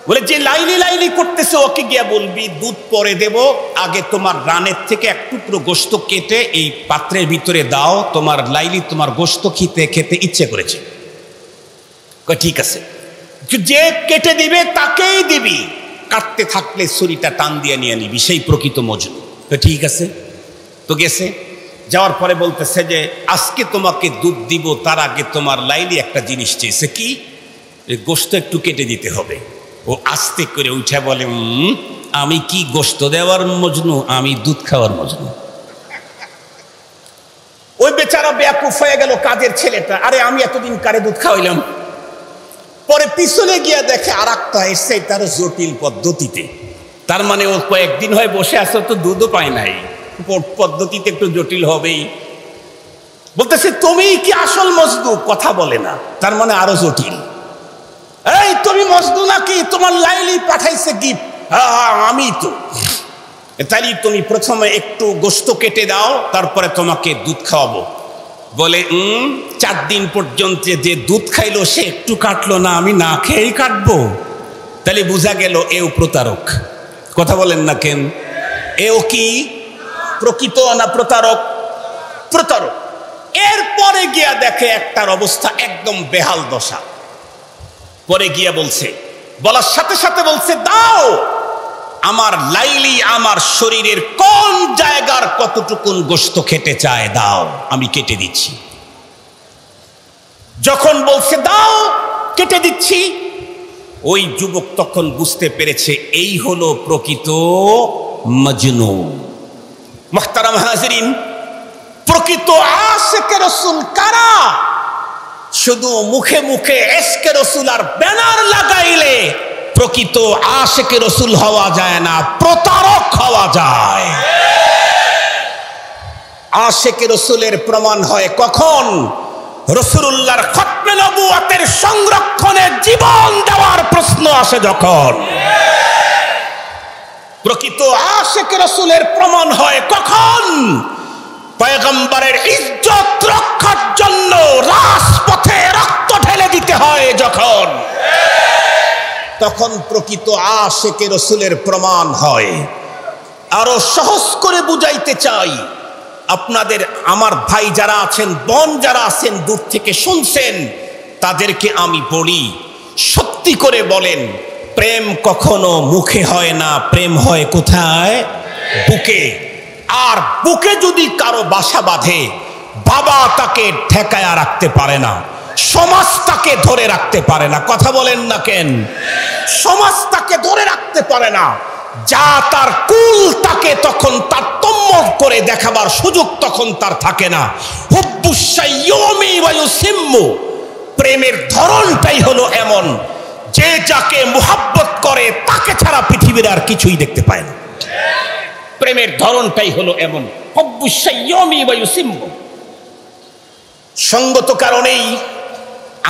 [SPEAKER 2] বলে, যে লাইলি লাইলি করতেছে ওকে গিয়া বলবি দুধ পরে দেব, আগে তোমার রানের থেকে এক টুকরো গোশত কেটে এই পাত্রের ভিতরে দাও, তোমার লাইলি তোমার গোশত খেতে খেতে ইচ্ছে করেছে। ঠিক আছে, যে কেটে দিবে তাকেই দিবি, কাটতে থাকলে ছুরিটা টান দিয়ে নিয়ে নিবি, সেই প্রকৃত মজনু। ঠিক আছে। তো গেছে, যাওয়ার পরে বলতেছে যে আজকে তোমাকে দুধ দিব, তার আগে তোমার লাইলি একটা জিনিস চেয়েছে। কি? গোশত একটু কেটে দিতে হবে। ও আস্তে করে উঠে বলে, আমি কি গোশত দেওয়ার মজনু, আমি দুধ খাওয়ার মজনু। ওই বেচারা বেয়াকুফ হয়ে গেল কাজের ছেলেটা, আরে আমি এতদিন কারে দুধ খাওয়াইলাম। পরে পিছনে গিয়া দেখে আর একটা এসছে তার জটিল পদ্ধতিতে। তার মানে ও কয়েকদিন হয় বসে আছে, তো দুধও পায় নাই, পদ্ধতিতে একটু জটিল হবেই। বলতেছে, তুমি কি আসল মজনু? কথা বলে না, তার মানে আরো জটিল। এই তুমি মজনু নাকি? তোমার লাইলি পাঠাইছে গিফট। হ্যাঁ আমি তো। তাই তুমি প্রথমে একটু গোশত কেটে দাও, তারপরে তোমাকে দুধ খাওয়াবো। বলে 4 দিন পর্যন্ত যে দুধ খাইলো সে একটু কাটলো না, আমি না খেয়েই কাটবো? তাহলে বোঝা গেল এও প্রতারক। কথা বলেন না কেন? এও কি প্রকৃত না প্রতারক? প্রতারক। এরপরে গিয়া দেখে একটার অবস্থা একদম বেহাল দশা। পরে গিয়া বলছে, বলার সাথে সাথে বলছে, দাও আমার লাইলি আমার শরীরের কোন জায়গার কতটুকুন গোশত খেতে চায় দাও, আমি কেটে দিচ্ছি। যখন বলছে দাও কেটে দিচ্ছি, ওই যুবক তখন বুঝতে পেরেছে এই হলো প্রকৃত মজনু। মুহতারাম হাজিরিন, প্রকৃত আশিকে রাসূল কারা? শুধু মুখে মুখে ইশকে রাসূল আর ব্যানার লাগাইলে প্রকৃত আশিকে রাসূল হওয়া যায় না, প্রতারক হওয়া যায়। আশিকে রাসূলের প্রমাণ হয় কখন? রাসূলুল্লাহর খতমে নবুয়তের সংরক্ষণে জীবন দেওয়ার প্রশ্ন আসে যখন। প্রকৃত আশিকে রাসূলের প্রমাণ হয় কখন? পয়গম্বরের ইজ্জত রক্ষার জন্য রাজপথে রক্ত ঢেলে দিতে হয় যখন, তখন প্রকৃত আশিকে রাসূলের প্রমাণ হয়। আরো সহজ করে বুঝাইতে চাই আপনাদের, আমার ভাই যারা আছেন, বোন যারা আছেন, দূর থেকে শুনছেন, তাদেরকে আমি বলি, সত্যি করে বলেন, প্রেম কখনো মুখে হয় না, প্রেম হয় কোথায়? বুকে। আর বুকে যদি কারো বাসা বাঁধে, বাবা তাকে ঠেকায়া রাখতে পারে না, সমাজ তাকে ধরে রাখতে পারে না। কথা বলেন না কেন? সমাজ তাকে ধরে রাখতে পারে না। যা তার কুল তাকে তখন তারতম্য করে দেখাবার সুযোগ তখন তার থাকে না। হুব্বুসাইয়ুমি ওয়া ইউসিম্মু, প্রেমের ধরনটাই হলো এমন, যে যাকে মুহাব্বত করে তাকে ছাড়া পৃথিবীর আর কিছুই দেখতে পায় না। প্রেমের ধরনটাই হলো এমন, হুব্বুসাইয়ুমি ওয়া ইউসিম্মু। সঙ্গত কারণেই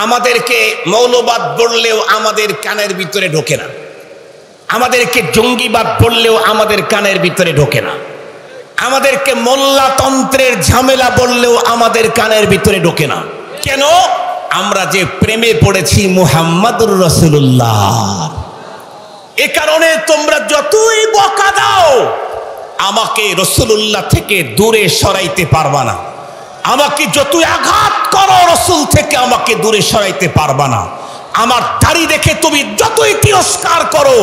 [SPEAKER 2] আমাদেরকে মৌলবাদ বললেও আমাদের কানের ভিতরে ঢোকে না, আমাদেরকে জঙ্গিবাদ বললেও আমাদের কানের ভিতরে ঢোকে না, আমাদেরকে মোল্লাতন্ত্রের ঝামেলা বললেও আমাদের কানের ভিতরে ঢোকে না। কেন? আমরা যে প্রেমে পড়েছি মুহাম্মাদুর রাসূলুল্লাহ। এ কারণে তোমরা যতই বকা দাও, আমাকে রাসূলুল্লাহ থেকে দূরে সরাইতে পারবা না। আমাকে যতই আঘাত করো, রাসূল থেকে আমাকে দূরে সরাইতে পারবা না। আমার দাড়ি দেখে তুমি যতই তিরস্কার করো,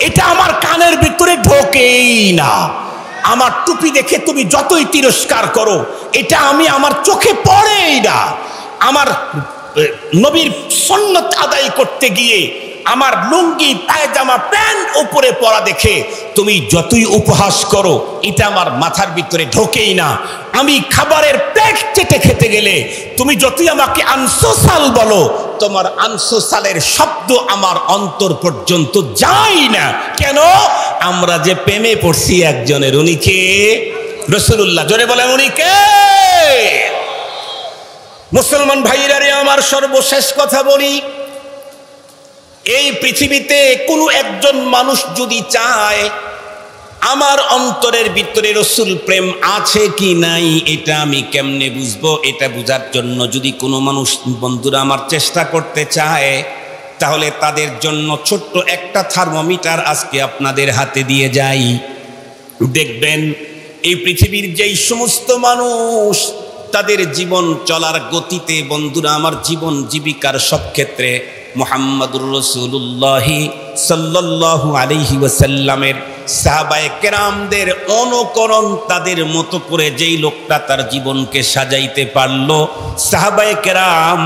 [SPEAKER 2] এটা আমার কানের ভিতরে ঢোকেই না। আমার টুপি দেখে তুমি যতই তিরস্কার করো, এটা আমার চোখে পড়েই না। আমার নবীর সুন্নত আদায় করতে গিয়ে আমার লুঙ্গি, পায়জামা, প্যান্ট উপরে পরা দেখে তুমি যতই উপহাস করো, এটা আমার মাথার ভিতরে ঢোকেই না। আমি খাবারের প্লেট চেটে খেতে গেলে তুমি যতই আমাকে আনসোসাল বলো, তোমার আনসোসালের শব্দ আমার অন্তর পর্যন্ত যায় না। কেন? আমরা যে প্রেমে পড়ছি একজনের, উনি কে? রাসূলুল্লাহ। জোরে বলেন, উনি কে? মুসলমান ভাইরা রে, আমার সর্বশেষ কথা বলি, এই পৃথিবীতে কোনো একজন মানুষ যদি চায় আমার অন্তরের ভিতরে রাসূল প্রেম আছে কি নাই, এটা আমি কেমনে বুঝবো? এটা বুঝার জন্য যদি কোনো মানুষ, বন্ধুরা আমার, চেষ্টা করতে চায়, তাহলে তাদের জন্য ছোট্ট একটা থার্মোমিটার আজকে আপনাদের হাতে দিয়ে যাই। দেখবেন এই পৃথিবীর যেই সমস্ত মানুষ তাদের জীবন চলার গতিতে, বন্ধুরা আমার, জীবন জীবিকার সব ক্ষেত্রে মুহাম্মাদুর রাসূলুল্লাহ সাল্লাল্লাহু আলাইহি ওয়াসাল্লামের সাহাবায়ে কেরামদের অনুকরণ, তাদের মতো করে যেই লোকটা তার জীবনকে সাজাইতে পারলো, সাহাবায়ে কেরাম,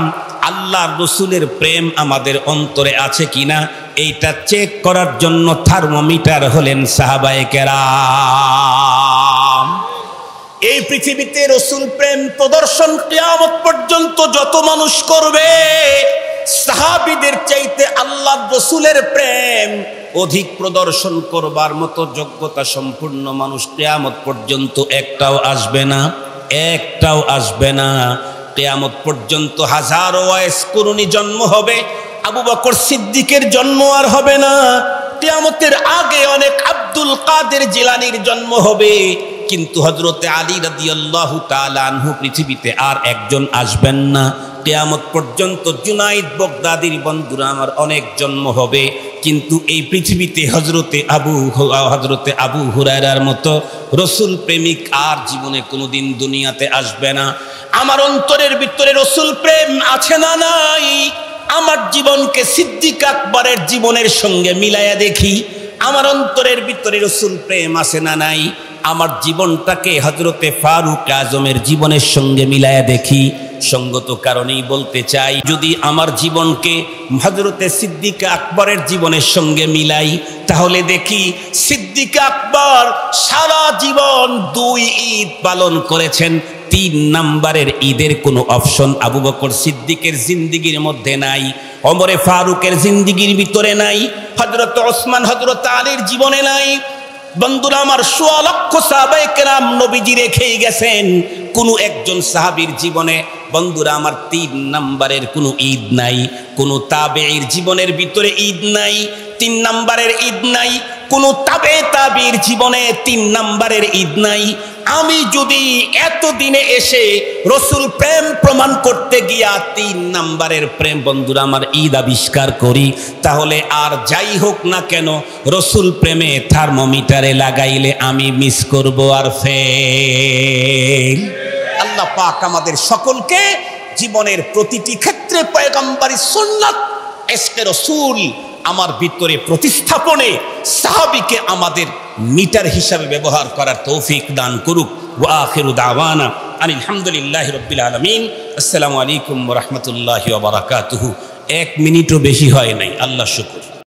[SPEAKER 2] আল্লাহর রাসূলের প্রেম আমাদের অন্তরে আছে কিনা এইটা চেক করার জন্য থার্মোমিটার হলেন সাহাবায়ে কেরাম। এই পৃথিবীতে রাসূল প্রেম প্রদর্শন কিয়ামত পর্যন্ত যত মানুষ করবে, সাহাবীদের চাইতে আল্লাহর রাসূলের প্রেম অধিক প্রদর্শন করবার মতো যোগ্যতা সম্পূর্ণ মানুষ কিয়ামত পর্যন্ত একটাও আসবে না, একটাও আসবে না। কিয়ামত পর্যন্ত হাজারো ওয়াইস কুরুনি জন্ম হবে, আবু বকর সিদ্দিকের জন্ম আর হবে না। কিয়ামতের আগে অনেক আব্দুল কাদের জিলানীর জন্ম হবে, কিন্তু হযরতে আলী রাদিয়াল্লাহু তাআলা আনহু পৃথিবীতে আর একজন আসবেন না। কিয়ামত পর্যন্ত জুনাইদ বাগদাদির, বন্ধুরা আমার, অনেক জন্ম হবে, কিন্তু এই পৃথিবীতে হযরতে আবু হুরায়রার মতো রাসূল প্রেমিক আর জীবনে কোনোদিন দুনিয়াতে আসবে না। আমার অন্তরের ভিতরে রাসূল প্রেম আছে না নাই? আমার জীবনকে সিদ্দিক আকবরের জীবনের সঙ্গে মিলাইয়া দেখি। আমার অন্তরের ভিতরে রসুল প্রেম আছে না নাই? আমার জীবনটাকে হযরতে ফারুক আজমের জীবনের সঙ্গে মিলায়া দেখি। সঙ্গত কারণেই বলতে চাই, যদি আমার জীবনকে হযরতে সিদ্দিক আকবরের জীবনের সঙ্গে মিলাই, তাহলে দেখি সিদ্দিক আকবর সারা জীবন 2 ঈদ পালন করেছেন। 3 নাম্বারের ঈদের কোনো অপশন আবু বকর সিদ্দিকের জিন্দিগির মধ্যে নাই, ওমরে ফারুকের জিন্দিগির ভিতরে নাই, হযরত ওসমান হযরত আলীর জীবনে নাই। বন্ধুরা আমার, 1.5 লক্ষ সাহাবায়ে কেরাম নবীজি রেখেই গেছেন, কোনো একজন সাহাবীর জীবনে বন্ধুরা আমার 3 নাম্বারের কোনো ঈদ নাই। কোনো তাবেঈর জীবনের ভিতরে ঈদ নাই, 3 নাম্বারের ঈদ নাই। কোনো তাবেঈর জীবনে 3 নাম্বারের ঈদ নাই। আমি যদি এতদিনে এসে রসুল প্রেম প্রমাণ করতে গিয়া 3 নাম্বারের প্রেম বন্ধুরা আমার ঈদ আবিষ্কার করি, তাহলে আর যাই হোক না কেন রসুল প্রেমে থার্মোমিটারে লাগাইলে আমি মিস করব আর ফেল। আল্লাহ পাক আমাদের সকলকে জীবনের প্রতিটি ক্ষেত্রে পয়গম্বরী সুন্নাত ইশকে রাসূল আমার ভিতরে প্রতিস্থাপনে সাহাবীকে আমাদের মিটার হিসাবে ব্যবহার করার তৌফিক দান করুক। ওয়া আখিরু দাওয়ানা আলহামদুলিল্লাহি রাব্বিল আলামিন। আসসালামু আলাইকুম ওয়া রাহমাতুল্লাহি ওয়া বারাকাতুহু। 1 মিনিটও বেশি হয় নাই, আল্লাহ শুকর।